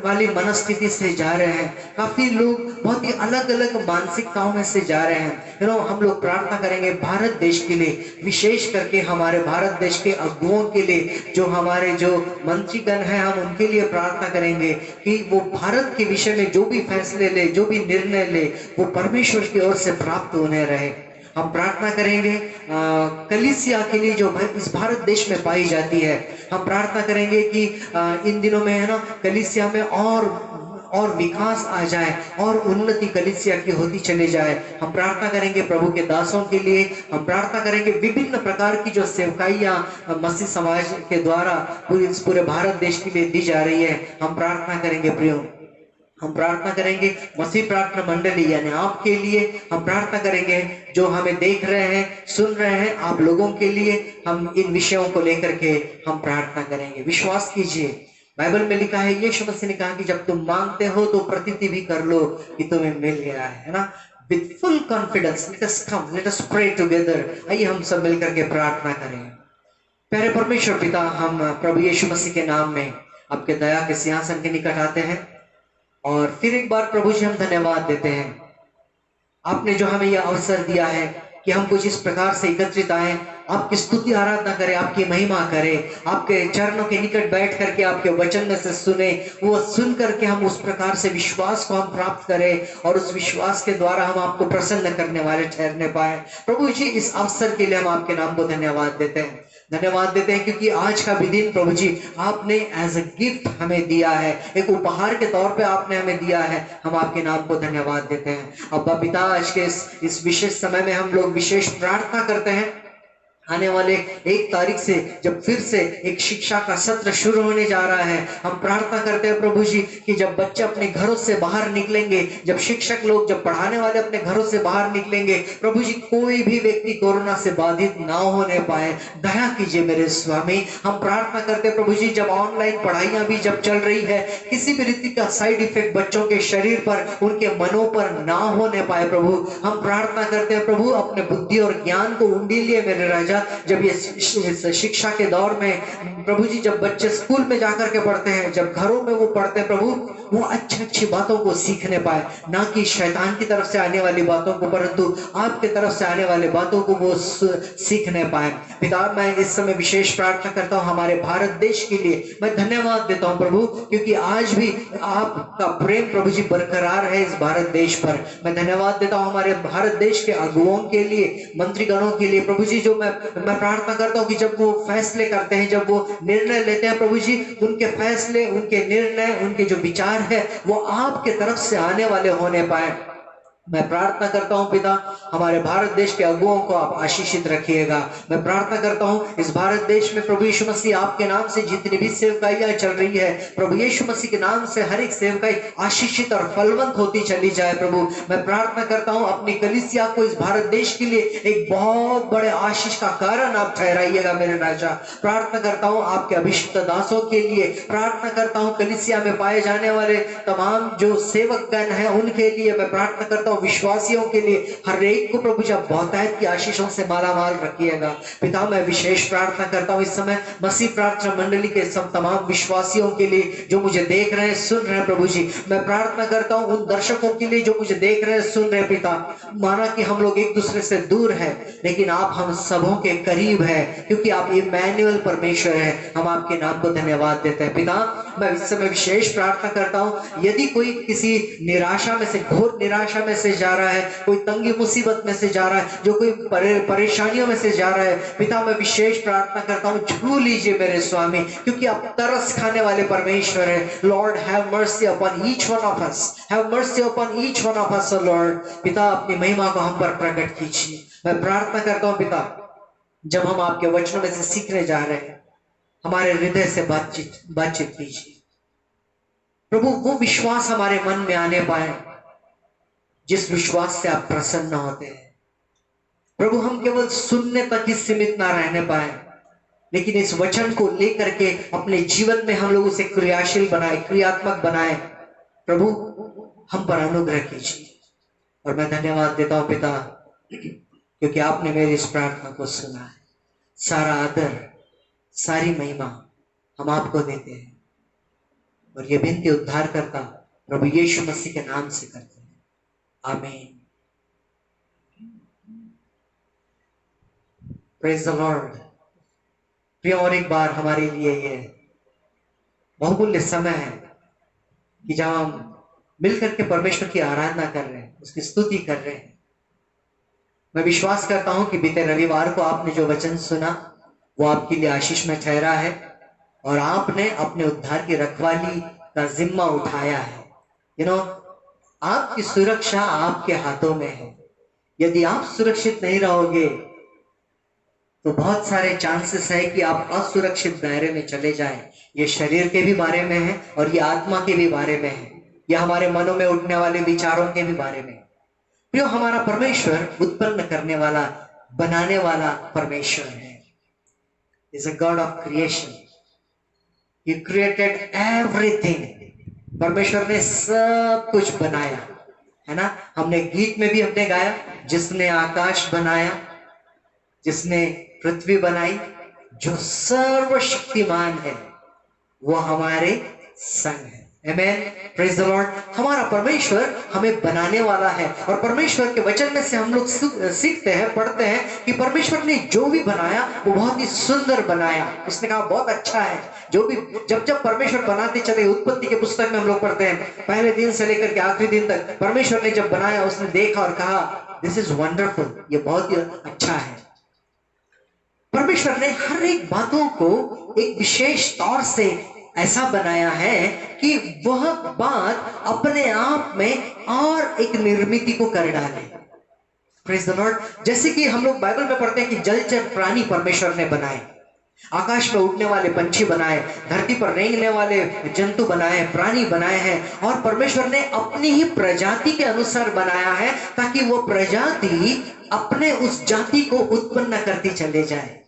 C: वाली मनस्थिति से जा रहे हैं, काफी लोग बहुत ही अलग अलग मानसिकताओं में से जा रहे हैं. हम लोग प्रार्थना करेंगे भारत देश के लिए, विशेष करके हमारे भारत देश के अगुओं के लिए, जो हमारे जो मंत्रीगण हैं, हम उनके लिए प्रार्थना करेंगे कि वो भारत के विषय में जो भी फैसले ले, जो भी निर्णय ले, वो परमेश्वर की ओर से प्राप्त होने रहे. हम प्रार्थना करेंगे कलीसिया के लिए जो इस भारत देश में पाई जाती है. हम प्रार्थना करेंगे कि इन दिनों में कलीसिया में और विकास आ जाए और उन्नति कलीसिया की होती चली जाए. हम प्रार्थना करेंगे प्रभु के दासों के लिए. हम प्रार्थना करेंगे विभिन्न प्रकार की जो सेवकाइयाँ मसीह समाज के द्वारा पूरे भारत देश के लिए दी जा रही है, हम प्रार्थना करेंगे प्रियो. हम प्रार्थना करेंगे मसीह प्रार्थना मंडली यानी आपके लिए. हम प्रार्थना करेंगे जो हमें देख रहे हैं, सुन रहे हैं, आप लोगों के लिए हम इन विषयों को लेकर के हम प्रार्थना करेंगे. विश्वास कीजिए, बाइबल में लिखा है, यीशु मसीह ने कहा कि जब तुम मांगते हो तो प्रतीति भी कर लो कि तुम्हें मिल गया है ना. With full confidence let us come, let us pray together. आइए हम सब मिलकर के प्रार्थना करें. प्यारे परमेश्वर पिता, हम प्रभु यीशु मसीह के नाम में आपके दया के सिंहासन के निकट आते हैं और फिर एक बार प्रभु जी हम धन्यवाद देते हैं. आपने जो हमें यह अवसर दिया है कि हम कुछ इस प्रकार से एकत्रित आए आपकी स्तुति आराधना करें, आपकी महिमा करें, आपके चरणों के निकट बैठ करके आपके वचन में से सुने, वो सुन करके हम उस प्रकार से विश्वास को हम प्राप्त करें और उस विश्वास के द्वारा हम आपको प्रसन्न करने वाले ठहरने पाए। प्रभु जी, इस अवसर के लिए हम आपके नाम को धन्यवाद देते हैं, धन्यवाद देते हैं, क्योंकि आज का भी दिन प्रभु जी आपने एज अ गिफ्ट हमें दिया है, एक उपहार के तौर पे आपने हमें दिया है। हम आपके नाम को धन्यवाद देते हैं। अब्बा पिता, आज के इस विशेष समय में हम लोग विशेष प्रार्थना करते हैं, आने वाले 1 तारीख से जब फिर से एक शिक्षा का सत्र शुरू होने जा रहा है, हम प्रार्थना करते हैं प्रभु जी कि जब बच्चे अपने घरों से बाहर निकलेंगे, जब शिक्षक लोग, जब पढ़ाने वाले अपने घरों से बाहर निकलेंगे, प्रभु जी कोई भी व्यक्ति कोरोना से बाधित ना होने पाए, दया कीजिए मेरे स्वामी। हम प्रार्थना करते हैं प्रभु जी, जब ऑनलाइन पढ़ाइयां भी जब चल रही है, किसी भी रीति का साइड इफेक्ट बच्चों के शरीर पर, उनके मनों पर ना होने पाए। प्रभु हम प्रार्थना करते हैं प्रभु, अपने बुद्धि और ज्ञान को उंडीलिए मेरे राजा। जब ये शिक्षा के दौर में प्रभु जी, जब बच्चे स्कूल में जाकर के पढ़ते हैं, जब घरों में वो पढ़ते हैं प्रभु, वो अच्छी अच्छी बातों को सीखने पाए, ना कि शैतान की तरफ से आने वाली बातों को, परंतु आपके तरफ से आने वाली बातों को वो सीखने पाए। पिता, मैं इस समय विशेष प्रार्थना करता हूँ हमारे भारत देश के लिए। मैं धन्यवाद देता हूँ प्रभु, क्योंकि आज भी आपका प्रेम प्रभु जी बरकरार है इस भारत देश पर। मैं धन्यवाद देता हूँ हमारे भारत देश के अगुओं के लिए, मंत्रीगणों के लिए प्रभु जी, जो मैं प्रार्थना करता हूँ कि जब वो फैसले करते हैं, जब वो निर्णय लेते हैं प्रभु जी, उनके फैसले, उनके निर्णय, उनके जो विचार है, वो आपके तरफ से आने वाले होने पाए। मैं प्रार्थना करता हूं पिता, हमारे भारत देश के अगुओं को आप आशीषित रखिएगा। मैं प्रार्थना करता हूं इस भारत देश में प्रभु यीशु मसीह, आपके नाम से जितनी भी सेवकाइयां चल रही है, प्रभु यीशु मसीह के नाम से हर एक सेवकाई आशीषित और फलवंत होती चली जाए। प्रभु मैं प्रार्थना करता हूं अपनी कलीसिया को, इस भारत देश के लिए एक बहुत बड़े आशीष का कारण आप ठहराइएगा मेरे राजा। प्रार्थना करता हूं आपके अभिषिक्त दासों के लिए, प्रार्थना करता हूं कलीसिया में पाए जाने वाले तमाम जो सेवकगण हैं उनके लिए, मैं प्रार्थना करता हूं विश्वासियों के लिए, हर एक को प्रभु जब बहुतायत की आशीषों से मालामाल रखिएगा। पिता मैं विशेष प्रार्थना करता हूं इस समय मसीह प्रार्थना मंडली के सब तमाम विश्वासियों के लिए जो मुझे देख रहे हैं, सुन रहे हैं प्रभु जी। मैं प्रार्थना करता हूं उन दर्शकों के लिए जो मुझे देख रहे हैं, सुन रहे हैं पिता। माना कि हम लोग एक दूसरे से दूर है, लेकिन आप हम सबों के करीब है, क्योंकि आप इमैनुअल परमेश्वर है। हम आपके नाम को धन्यवाद देते हैं पिता। मैं इस समय विशेष प्रार्थना करता हूं, यदि कोई किसी निराशा में से, घोर निराशा में से जा रहा है, कोई तंगी मुसीबत में से जा रहा है, जो कोई परेशानियों में से जा रहा है, पिता मैं विशेष प्रार्थना करता हूं, छू लीजिए मेरे स्वामी, क्योंकि आप तरस खाने वाले परमेश्वर हैं। Lord have mercy upon each one of us, have mercy upon each one of us Lord. पिता अपनी महिमा को हम पर प्रकट कीजिए। मैं प्रार्थना करता हूं पिता, जब हम आपके वचनों में से सीखने जा रहे हैं, हमारे हृदय से बातचीत कीजिए प्रभु। वो विश्वास हमारे मन में आने पाए जिस विश्वास से आप प्रसन्न होते हैं प्रभु। हम केवल सुनने तक ही सीमित ना रहने पाए, लेकिन इस वचन को लेकर के अपने जीवन में हम लोग उसे क्रियाशील बनाए, क्रियात्मक बनाए। प्रभु हम पर अनुग्रह कीजिए। और मैं धन्यवाद देता हूं पिता, क्योंकि आपने मेरी इस प्रार्थना को सुना है। सारा आदर, सारी महिमा हम आपको देते हैं, और ये विनती उद्धार करता प्रभु यीशु मसीह के नाम से करते हैं, आमीन। Praise the Lord. प्रिय, और एक बार हमारे लिए ये बहुमूल्य समय है कि जब हम मिलकर के परमेश्वर की आराधना कर रहे हैं, उसकी स्तुति कर रहे हैं। मैं विश्वास करता हूं कि बीते रविवार को आपने जो वचन सुना वो आपके लिए आशीष में ठहरा है, और आपने अपने उद्धार की रखवाली का जिम्मा उठाया है। आपकी सुरक्षा आपके हाथों में है। यदि आप सुरक्षित नहीं रहोगे तो बहुत सारे चांसेस है कि आप असुरक्षित दायरे में चले जाएं। ये शरीर के भी बारे में है और ये आत्मा के भी बारे में है, या हमारे मनों में उठने वाले विचारों के भी बारे में। प्रिय, हमारा परमेश्वर उत्पन्न करने वाला, बनाने वाला परमेश्वर है। Is a God of creation. He created everything। परमेश्वर ने सब कुछ बनाया है ना। हमने गीत में भी हमने गाया, जिसने आकाश बनाया, जिसने पृथ्वी बनाई, जो सर्वशक्तिमान है वो हमारे संग है आमेन, प्रेज द लॉर्ड। हमारा परमेश्वर हमें बनाने वाला है और परमेश्वर के वचन में से हम लोग सीखते हैं, पढ़ते हैं कि परमेश्वर ने जो भी बनाया वो बहुत ही सुंदर बनाया। उसने कहा बहुत अच्छा है। जो भी जब परमेश्वर बनाते चले, उत्पत्ति के पुस्तक में हम लोग पढ़ते हैं, पहले दिन से लेकर के आखिरी दिन तक परमेश्वर ने जब बनाया उसने देखा और कहा दिस इज वंडरफुल, ये बहुत ही अच्छा है। परमेश्वर ने हर एक बातों को एक विशेष तौर से ऐसा बनाया है कि वह बात अपने आप में और एक निर्मिति को कर डाले। Praise the Lord. जैसे कि हम लोग बाइबल में पढ़ते हैं कि जलचर प्राणी परमेश्वर ने बनाए, आकाश में उड़ने वाले पंछी बनाए, धरती पर रेंगने वाले जंतु बनाए, प्राणी बनाए हैं और परमेश्वर ने अपनी ही प्रजाति के अनुसार बनाया है ताकि वो प्रजाति अपने उस जाति को उत्पन्न करती चले जाए।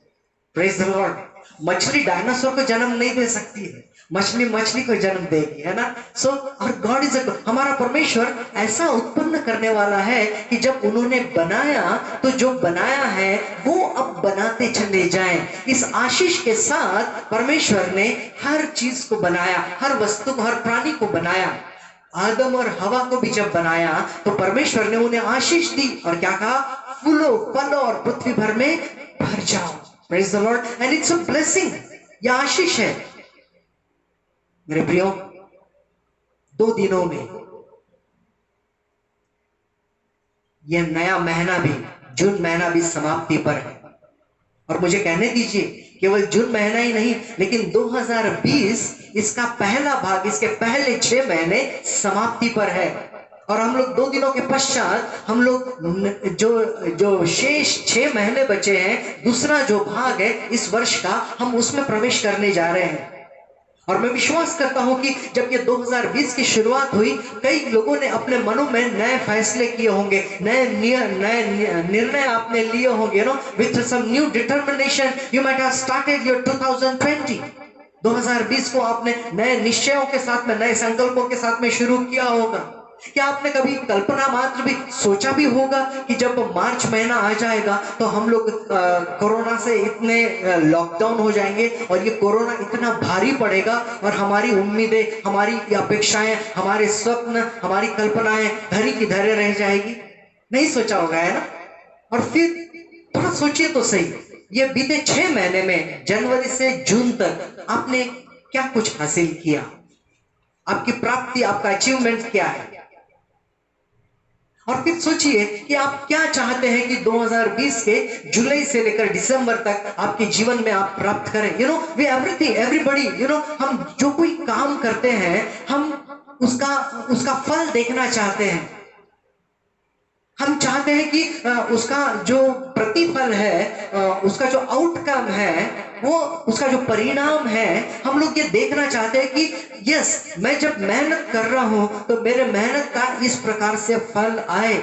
C: Praise the Lord. मछली डायनासोर को जन्म नहीं दे सकती है, मछली को जन्म देगी, है ना। सो और गॉड इज हमारा परमेश्वर ऐसा उत्पन्न करने वाला है कि जब उन्होंने बनाया तो जो बनाया है वो अब बनाते चले जाएं। इस आशीष के साथ परमेश्वर ने हर चीज को बनाया, हर वस्तु को, हर प्राणी को बनाया। आदम और हवा को भी जब बनाया तो परमेश्वर ने उन्हें आशीष दी और क्या कहा, फूलो फलो और पृथ्वी भर में भर जाओ। Praise the Lord, and it's a blessing. यह आशीष है। मेरे प्रियो, 2 दिनों में यह नया महीना भी, जून महीना भी समाप्ति पर है और मुझे कहने दीजिए केवल जून महीना ही नहीं लेकिन 2020 इसका पहला भाग, इसके पहले 6 महीने समाप्ति पर है और हम लोग 2 दिनों के पश्चात हम लोग जो शेष 6 महीने बचे हैं, दूसरा जो भाग है इस वर्ष का, हम उसमें प्रवेश करने जा रहे हैं। और मैं विश्वास करता हूं कि जब ये 2020 की शुरुआत हुई, कई लोगों ने अपने मनों में नए फैसले किए होंगे, नए निर्णय आपने लिए होंगे, no with some new determination you might have started your 2020। 2020 को आपने नए निश्चयों के साथ में, नए संकल्पों के साथ में शुरू किया होगा। क्या आपने कभी कल्पना मात्र भी सोचा भी होगा कि जब मार्च महीना आ जाएगा तो हम लोग कोरोना से इतने लॉकडाउन हो जाएंगे और ये कोरोना इतना भारी पड़ेगा और हमारी उम्मीदें, हमारी अपेक्षाएं, हमारे स्वप्न, हमारी कल्पनाएं धरी की धरे रह जाएगी? नहीं सोचा होगा, है ना। और फिर थोड़ा सोचिए तो सही, ये बीते 6 महीने में जनवरी से जून तक आपने क्या कुछ हासिल किया? आपकी प्राप्ति, आपका अचीवमेंट क्या है? और फिर सोचिए कि आप क्या चाहते हैं कि 2020 के जुलाई से लेकर दिसंबर तक आपके जीवन में आप प्राप्त करें। वी एवरीथिंग, एवरीबॉडी, हम जो कोई काम करते हैं हम उसका फल देखना चाहते हैं। हम चाहते हैं कि उसका जो प्रतिफल है, उसका जो आउटकम है, वो उसका जो परिणाम है, हम लोग ये देखना चाहते हैं कि यस, मैं जब मेहनत कर रहा हूं तो मेरे मेहनत का इस प्रकार से फल आए।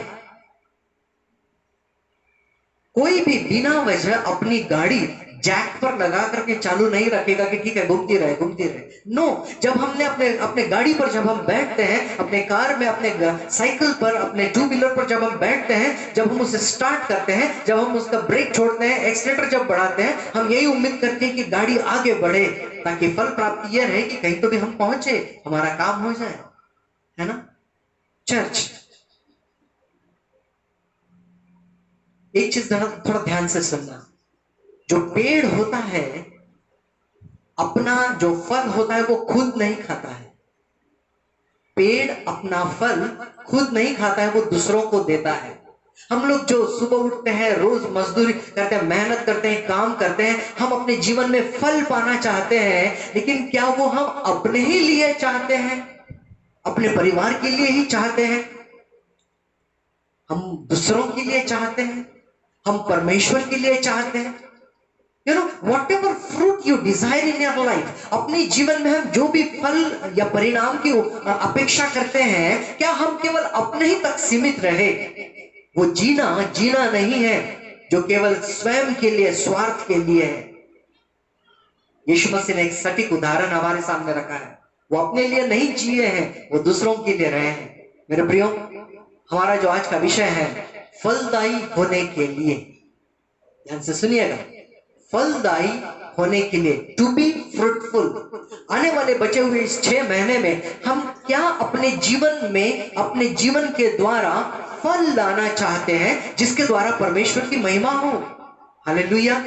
C: कोई भी बिना वजह अपनी गाड़ी जैक पर लगा करके चालू नहीं रखेगा कि ठीक है घूमती रहे। नो, जब हमने अपने गाड़ी पर जब हम बैठते हैं, अपने कार में, अपने साइकिल पर, अपने 2 व्हीलर पर जब हम बैठते हैं, जब हम उसे स्टार्ट करते हैं, जब हम उसका ब्रेक छोड़ते हैं, एक्सीलरेटर जब बढ़ाते हैं, हम यही उम्मीद करते हैं कि गाड़ी आगे बढ़े ताकि फल प्राप्ति यह रहे कि कहीं तो भी हम पहुंचे, हमारा काम हो जाए, है ना। चर्च, एक चीज थोड़ा ध्यान से सुनना, जो पेड़ होता है अपना जो फल होता है वो खुद नहीं खाता है। पेड़ अपना फल खुद नहीं खाता है, वो दूसरों को देता है। हम लोग जो सुबह उठते हैं, रोज मजदूरी करते हैं, मेहनत करते हैं, काम करते हैं, हम अपने जीवन में फल पाना चाहते हैं, लेकिन क्या वो हम अपने ही लिए चाहते हैं? अपने परिवार के लिए ही चाहते हैं? हम दूसरों के लिए चाहते हैं? हम परमेश्वर के लिए चाहते हैं? whatever fruit you desire in your life, अपने जीवन में हम जो भी फल या परिणाम की अपेक्षा करते हैं, क्या हम केवल अपने ही तक सीमित रहे? वो जीना नहीं है जो केवल स्वयं के लिए, स्वार्थ के लिए है। यीशु मसीह ने एक सटीक उदाहरण हमारे सामने रखा है। वो अपने लिए नहीं जिए हैं, वो दूसरों के लिए रहे हैं। मेरे प्रियो, हमारा जो आज का विषय है फलदायी होने के लिए, ध्यान से सुनिएगा, फलदायी होने के लिए, टू बी फ्रूटफुल। आने वाले बचे हुए इस 6 महीने में हम क्या अपने जीवन में, अपने जीवन के द्वारा फल लाना चाहते हैं जिसके द्वारा परमेश्वर की महिमा हो। हालेलुया।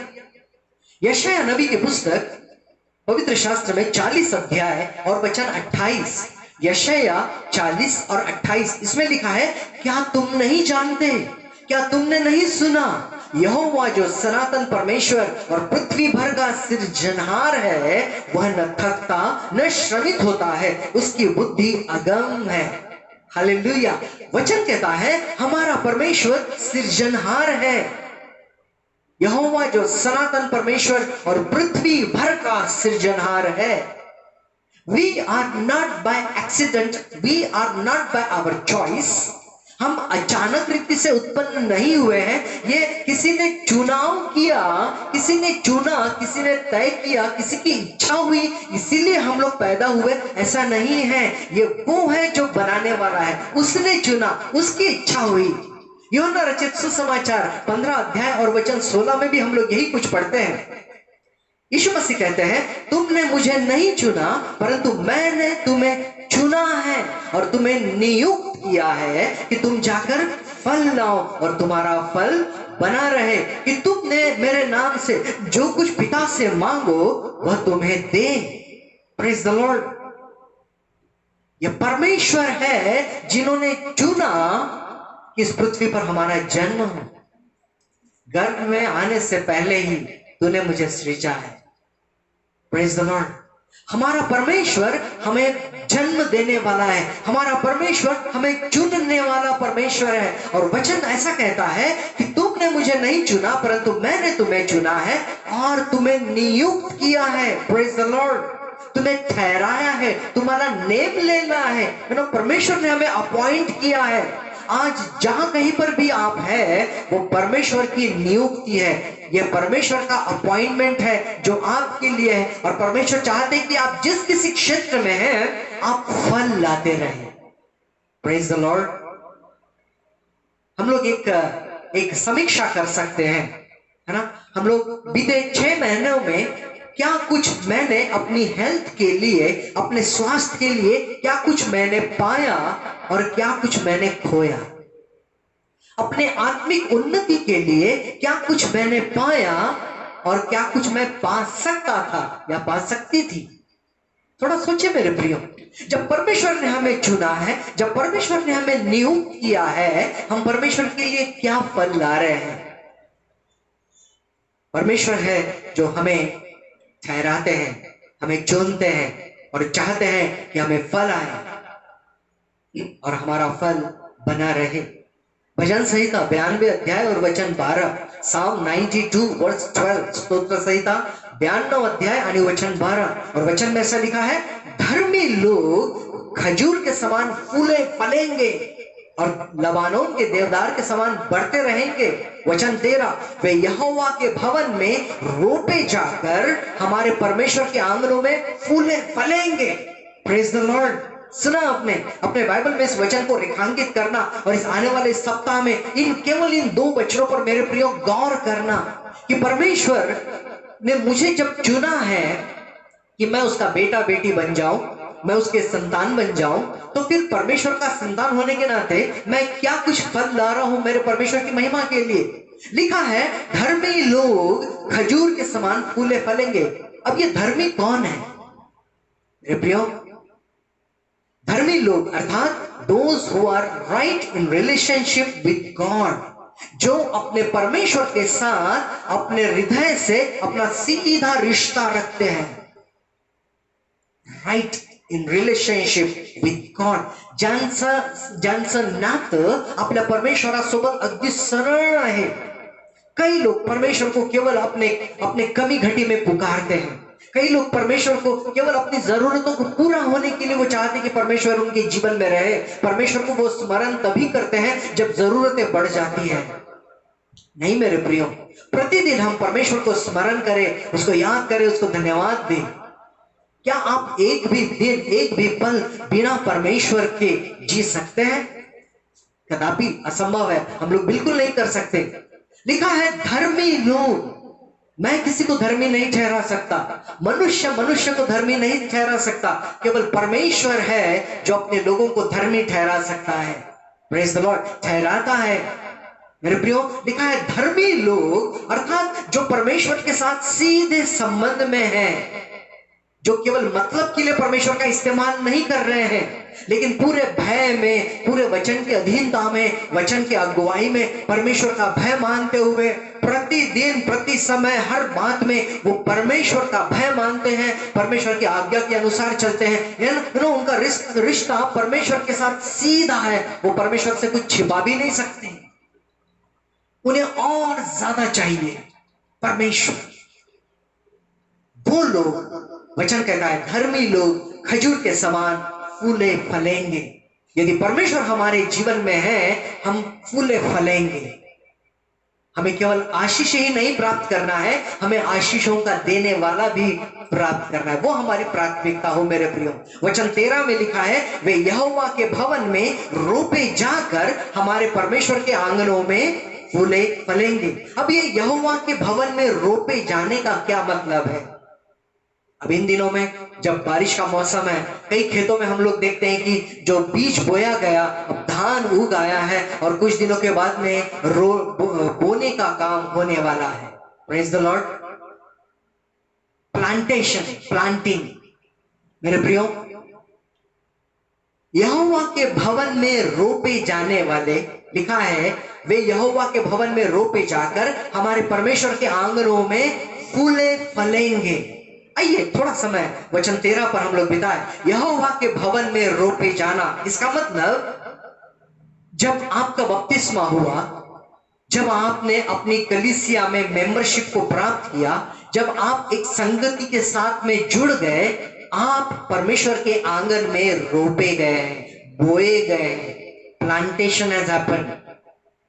C: यशायाह नबी की पुस्तक पवित्र शास्त्र में 40 अध्याय और वचन 28, यशायाह 40 और 28, इसमें लिखा है, क्या तुम नहीं जानते, क्या तुमने नहीं सुना, यहोवा जो सनातन परमेश्वर और पृथ्वी भर का सृजनहार है, वह न थकता न श्रमित होता है, उसकी बुद्धि अगम है। हालेलुया। वचन कहता है हमारा परमेश्वर सृजनहार है, यहोवा जो सनातन परमेश्वर और पृथ्वी भर का सृजनहार है। We are not by accident, we are not by our choice. हम अचानक रीति से उत्पन्न नहीं हुए हैं, ये किसी ने चुनाव किया, किसी ने चुना, किसी ने तय किया, किसी की इच्छा हुई, इसीलिए हम लोग पैदा हुए, ऐसा नहीं है। ये वो है जो बनाने वाला है, उसने चुना, उसकी इच्छा हुई। यूहन्ना रचित सुसमाचार 15 अध्याय और वचन 16 में भी हम लोग यही कुछ पढ़ते हैं। यीशु मसीह कहते हैं, तुमने मुझे नहीं चुना परंतु मैंने तुम्हें चुना है और तुम्हें नियुक्त किया है कि तुम जाकर फल लाओ और तुम्हारा फल बना रहे, कि तुमने मेरे नाम से जो कुछ पिता से मांगो वह तुम्हें दे। Praise the Lord. यह परमेश्वर है जिन्होंने चुना कि इस पृथ्वी पर हमारा जन्म हो। गर्भ में आने से पहले ही तूने मुझे सृजा है। Praise the Lord. हमारा परमेश्वर हमें जन्म देने वाला है, हमारा परमेश्वर हमें चुनने वाला परमेश्वर है। और वचन ऐसा कहता है कि तुमने मुझे नहीं चुना परंतु मैंने तुम्हें चुना है और तुम्हें नियुक्त किया है। Praise the Lord. तुम्हें ठहराया है, तुम्हारा नेम लेना है। परमेश्वर ने हमें अपॉइंट किया है। आज जहां कहीं पर भी आप हैं, वो परमेश्वर की नियुक्ति है, ये परमेश्वर का अपॉइंटमेंट है जो आपके लिए है। और परमेश्वर चाहते हैं कि आप जिस किसी क्षेत्र में हैं, आप फल लाते रहें। Praise the Lord. हम लोग एक समीक्षा कर सकते हैं, है ना। हम लोग बीते 6 महीनों में क्या कुछ मैंने अपनी हेल्थ के लिए, अपने स्वास्थ्य के लिए क्या कुछ मैंने पाया और क्या कुछ मैंने खोया। अपने आत्मिक उन्नति के लिए क्या कुछ मैंने पाया और क्या कुछ मैं पा सकता था या पा सकती थी। थोड़ा सोचिए मेरे प्रियो। जब परमेश्वर ने हमें चुना है, जब परमेश्वर ने हमें नियुक्त किया है, हम परमेश्वर के लिए क्या फल ला रहे हैं। परमेश्वर है जो हमें ठहराते हैं, हमें चुनते हैं और चाहते हैं कि हमें फल आए और हमारा फल बना रहे। भजन संहिता 92 अध्याय और वचन 12, Psalm 92 वर्स 12, स्तोत्र संहिता 92 अध्याय आणि वचन 12 और वचन में ऐसा लिखा है, धर्मी लोग खजूर के समान फूले फलेंगे और लबानोन के देवदार के समान बढ़ते रहेंगे। वचन 13, वे यहोवा के भवन में रोपे जाकर हमारे परमेश्वर के आंगनों में फूले फलेंगे। Praise the Lord. सुना आपने अपने बाइबल में इस वचन को रेखांकित करना और इस आने वाले सप्ताह में केवल इन 2 वचनों पर मेरे प्रियो गौर करना कि परमेश्वर ने मुझे जब चुना है कि मैं उसका बेटा बेटी बन जाऊं, मैं उसके संतान बन जाऊं, तो फिर परमेश्वर का संतान होने के नाते मैं क्या कुछ फल ला रहा हूं मेरे परमेश्वर की महिमा के लिए। लिखा है, धर्मी लोग खजूर के समान फूले फलेंगे। अब ये धर्मी कौन है मेरे प्रियो? धर्मी लोग अर्थात those who are right in relationship with God, जो अपने परमेश्वर के साथ अपने हृदय से अपना सीधा रिश्ता रखते हैं। Right in relationship with God, ज्यांचं नातं आपल्या परमेश्वरासोबत अगदी सरळ आहे। कई लोग परमेश्वर को केवल अपने कमी घटी में पुकारते हैं। कई लोग परमेश्वर को केवल अपनी जरूरतों को पूरा होने के लिए वो चाहते हैं कि परमेश्वर उनके जीवन में रहे। परमेश्वर को वो स्मरण तभी करते हैं जब जरूरतें बढ़ जाती हैं। नहीं मेरे प्रियो, प्रतिदिन हम परमेश्वर को स्मरण करें, उसको याद करें, उसको धन्यवाद दें। क्या आप एक भी दिन, एक भी पल बिना परमेश्वर के जी सकते हैं? कदापि असंभव है, हम लोग बिल्कुल नहीं कर सकते। लिखा है, धर्मी लोग, मैं किसी को धर्मी नहीं ठहरा सकता, मनुष्य मनुष्य को धर्मी नहीं ठहरा सकता, केवल परमेश्वर है जो अपने लोगों को धर्मी ठहरा सकता है। प्रेज द लॉर्ड, ठहराता है। मेरे प्रियो, लिखा है धर्मी लोग अर्थात जो परमेश्वर के साथ सीधे संबंध में हैं, जो केवल मतलब के लिए परमेश्वर का इस्तेमाल नहीं कर रहे हैं, लेकिन पूरे भय में, पूरे वचन की अधीनता में, वचन की अगुवाई में परमेश्वर का भय मानते हुए प्रतिदिन प्रति समय हर बात में वो परमेश्वर का भय मानते हैं, परमेश्वर की आज्ञा के अनुसार चलते हैं। उनका रिश्ता परमेश्वर के साथ सीधा है। वो परमेश्वर से कुछ छिपा भी नहीं सकते, उन्हें और ज्यादा चाहिए परमेश्वर। वो लोग, वचन कहता है धर्मी लोग खजूर के समान फूले फलेंगे। यदि परमेश्वर हमारे जीवन में है, हम फूले फलेंगे। हमें केवल आशीष ही नहीं प्राप्त करना है, हमें आशीषों का देने वाला भी प्राप्त करना है। वो हमारी प्राथमिकता हो मेरे प्रियो। वचन 13 में लिखा है वे यहोवा के भवन में रोपे जाकर हमारे परमेश्वर के आंगनों में फूले फलेंगे। अब ये यहोवा के भवन में रोपे जाने का क्या मतलब है? अब इन दिनों में जब बारिश का मौसम है, कई खेतों में हम लोग देखते हैं कि जो बीज बोया गया, अब धान उग आया है और कुछ दिनों के बाद में बोने का काम होने वाला है। Praise the Lord. Plantation, planting. मेरे प्रियो, यहोवा के भवन में रोपे जाने वाले, लिखा है वे यहोवा के भवन में रोपे जाकर हमारे परमेश्वर के आंगनों में फूले फलेंगे। आइए थोड़ा समय वचन 13 पर हम लोग बिताए। यहोवा के भवन में रोपे जाना, इसका मतलब जब आपका बपतिस्मा हुआ, जब आपने अपनी कलीसिया में मेंबरशिप को प्राप्त किया, जब आप एक संगति के साथ में जुड़ गए, आप परमेश्वर के आंगन में रोपे गए, बोए गए। Plantation has happen.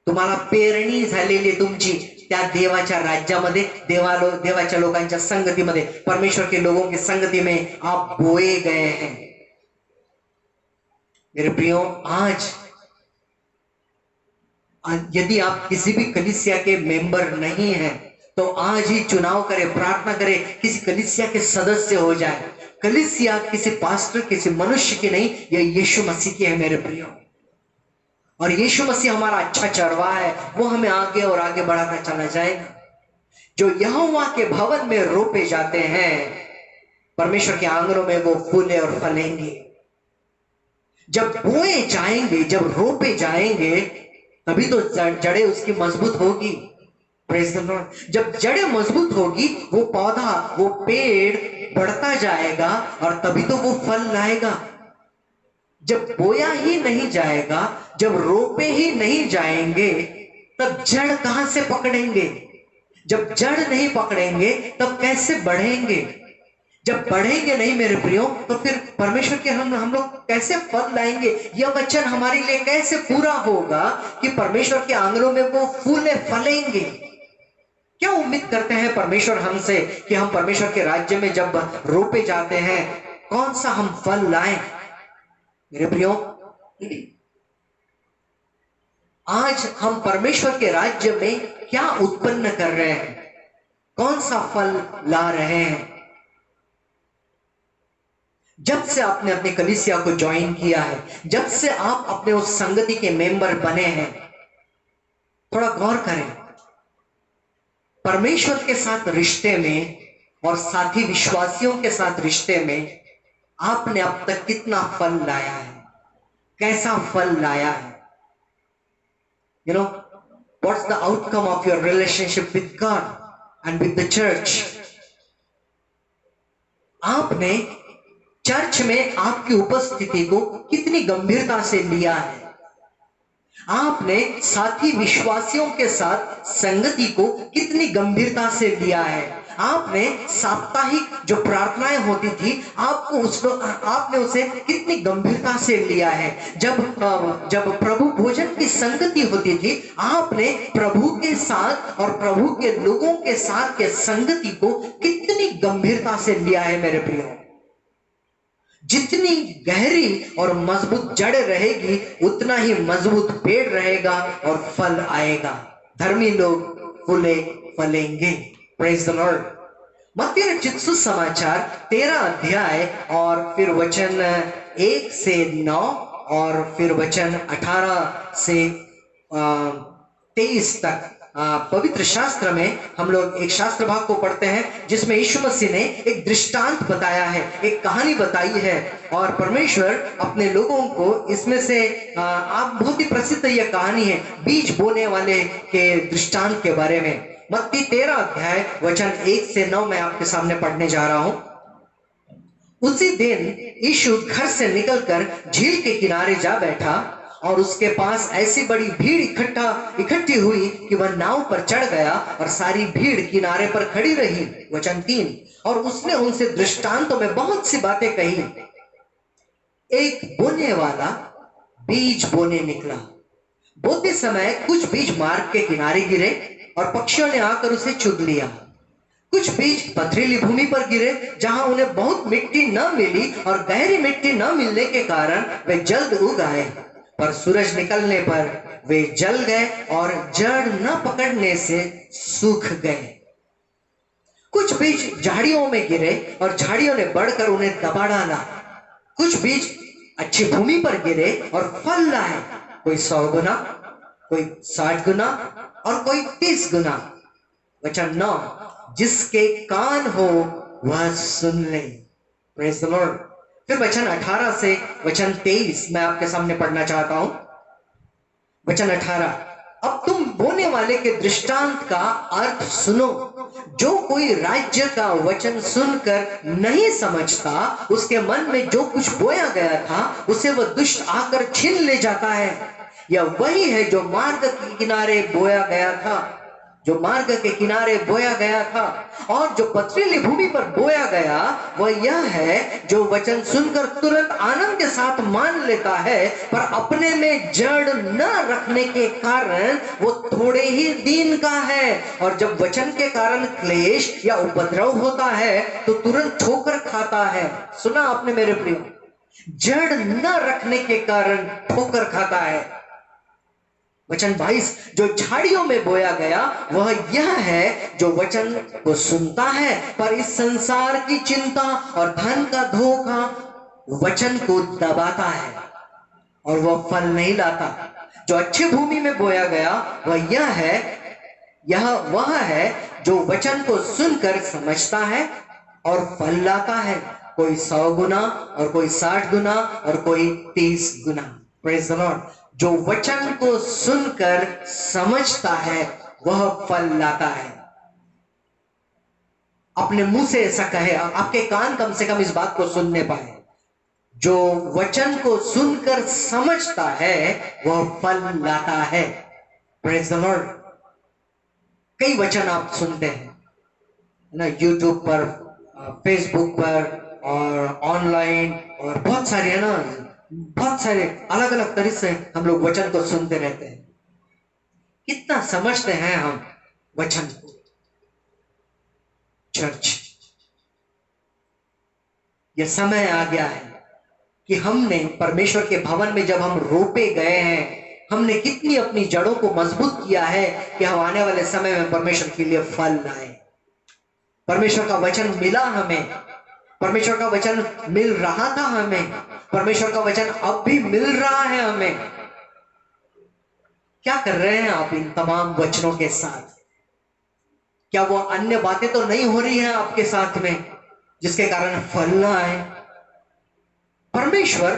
C: तुम्हाला पेरणी झालेली तुमची त्या देवाच्या राज्यामध्ये, देवाच्या लोकांच्या संगतीमध्ये, परमेश्वर के लोगों की संगति में आप बोए गए हैं। मेरे प्रियो, आज यदि आप किसी भी कलीसिया के मेंबर नहीं हैं, तो आज ही चुनाव करें, प्रार्थना करें, किसी कलीसिया के सदस्य हो जाए। कलीसिया किसी पास्टर, किसी मनुष्य की नहीं, यह यीशु मसीह की है मेरे प्रियो। और यीशु मसीह हमारा अच्छा चरवाहा है, वो हमें आगे और आगे बढ़ाता चला जाएगा। जो यहोवा के भवन में रोपे जाते हैं, परमेश्वर के आंगनों में वो फूले और फलेंगे। जब बोए जाएंगे, जब रोपे जाएंगे, तभी तो जड़ें उसकी मजबूत होगी। Praise the Lord. जब जड़ें मजबूत होगी, वो पौधा, वो पेड़ बढ़ता जाएगा और तभी तो वो फल लाएगा। जब बोया ही नहीं जाएगा, जब रोपे ही नहीं जाएंगे, तब जड़ कहां से पकड़ेंगे? जब जड़ नहीं पकड़ेंगे तब कैसे बढ़ेंगे? जब बढ़ेंगे नहीं मेरे प्रियो, तो फिर परमेश्वर के हम लोग कैसे फल लाएंगे? यह वचन हमारे लिए कैसे पूरा होगा कि परमेश्वर के आंगनों में वो फूले फलेंगे? क्या उम्मीद करते हैं परमेश्वर हमसे कि हम परमेश्वर के राज्य में जब रोपे जाते हैं, कौन सा हम फल लाएं? मेरे प्रियो, आज हम परमेश्वर के राज्य में क्या उत्पन्न कर रहे हैं? कौन सा फल ला रहे हैं? जब से आपने अपनी कलीसिया को ज्वाइन किया है, जब से आप अपने उस संगति के मेंबर बने हैं, थोड़ा गौर करें। परमेश्वर के साथ रिश्ते में और साथी विश्वासियों के साथ रिश्ते में आपने अब तक कितना फल लाया है? कैसा फल लाया है? You know, what's the outcome of your relationship with God and with the church? आपने चर्च में आपकी उपस्थिति को कितनी गंभीरता से लिया है? आपने साथी विश्वासियों के साथ संगति को कितनी गंभीरता से लिया है? आपने साप्ताहिक जो प्रार्थनाएं होती थी, आपने उसे कितनी गंभीरता से लिया है? जब प्रभु भोजन की संगति होती थी, आपने प्रभु के साथ और प्रभु के लोगों के साथ के संगति को कितनी गंभीरता से लिया है मेरे प्रियो? जितनी गहरी और मजबूत जड़ रहेगी, उतना ही मजबूत पेड़ रहेगा और फल आएगा। धर्मी लोग फूले फलेंगे। Praise the Lord. मत्ती रचित सुसमाचार 13 अध्याय और फिर वचन 1 से 9 और फिर वचन 18 से 23 तक पवित्र शास्त्र में हम लोग एक शास्त्र भाग को पढ़ते हैं जिसमें यीशु मसीह ने एक दृष्टांत बताया है, एक कहानी बताई है और परमेश्वर अपने लोगों को इसमें से आप बहुत ही प्रसिद्ध यह कहानी है बीज बोने वाले के दृष्टांत के बारे में। मत्ती 13 अध्याय वचन 1 से 9 मैं आपके सामने पढ़ने जा रहा हूं। उसी दिन यीशु घर से निकलकर झील के किनारे जा बैठा और उसके पास ऐसी बड़ी भीड़ इकट्ठी हुई कि वह नाव पर चढ़ गया और सारी भीड़ किनारे पर खड़ी रही। वचन 3, और उसने उनसे दृष्टांतों में बहुत सी बातें कही। एक बोने वाला बीज बोने निकला। बोते समय कुछ बीज मार्ग के किनारे गिरे और पक्षियों ने आकर उसे चुग लिया। कुछ बीज पथरीली भूमि पर गिरे जहां उन्हें बहुत मिट्टी न मिली और गहरी मिट्टी न मिलने के कारण वे जल्द उग आए, पर सूरज निकलने पर वे जल गए और जड़ न पकड़ने से सूख गए। कुछ बीज झाड़ियों में गिरे और झाड़ियों ने बढ़कर उन्हें दबा डाला। कुछ बीज अच्छी भूमि पर गिरे और फल लाए, कोई 100 गुना, कोई 60 गुना और कोई 30 गुना। वचन 9, जिसके कान हो वह सुन ले। Praise the Lord. फिर वचन 18 से वचन 23 मैं आपके सामने पढ़ना चाहता हूं। वचन 18, अब तुम बोने वाले के दृष्टांत का अर्थ सुनो। जो कोई राज्य का वचन सुनकर नहीं समझता, उसके मन में जो कुछ बोया गया था उसे वह दुष्ट आकर छीन ले जाता है। यह वही है जो मार्ग के किनारे बोया गया था, जो मार्ग के किनारे बोया गया था। और जो पथरीली भूमि पर बोया गया वह यह है जो वचन सुनकर तुरंत आनंद के साथ मान लेता है, पर अपने में जड़ न रखने के कारण वो थोड़े ही दिन का है, और जब वचन के कारण क्लेश या उपद्रव होता है तो तुरंत ठोकर खाता है। सुना आपने मेरे प्रिय, जड़ न रखने के कारण ठोकर खाता है। वचन 22, जो झाड़ियों में बोया गया वह यह है जो वचन को सुनता है, पर इस संसार की चिंता और धन का धोखा वचन को दबाता है और वह फल नहीं लाता। जो अच्छी भूमि में बोया गया वह है जो वचन को सुनकर समझता है और फल लाता है, कोई 100 गुना और कोई 60 गुना और कोई 30 गुना। Praise the Lord. जो वचन को सुनकर समझता है वह फल लाता है। अपने मुंह से ऐसा कहे, आपके कान कम से कम इस बात को सुनने पाए। जो वचन को सुनकर समझता है वह फल लाता है। Praise the Lord. कई वचन आप सुनते हैं ना, यूट्यूब पर, फेसबुक पर और ऑनलाइन, और बहुत सारे है ना, बहुत सारे अलग अलग तरीके से हम लोग वचन को सुनते रहते हैं। कितना समझते हैं हम वचन को? चर्च, यह समय आ गया है कि हमने परमेश्वर के भवन में जब हम रोपे गए हैं, हमने कितनी अपनी जड़ों को मजबूत किया है कि हम आने वाले समय में परमेश्वर के लिए फल लाए। परमेश्वर का वचन मिला हमें, परमेश्वर का वचन मिल रहा था हमें, परमेश्वर का वचन अब भी मिल रहा है हमें। क्या कर रहे हैं आप इन तमाम वचनों के साथ? क्या वो अन्य बातें तो नहीं हो रही हैं आपके साथ में जिसके कारण फल ना आए? परमेश्वर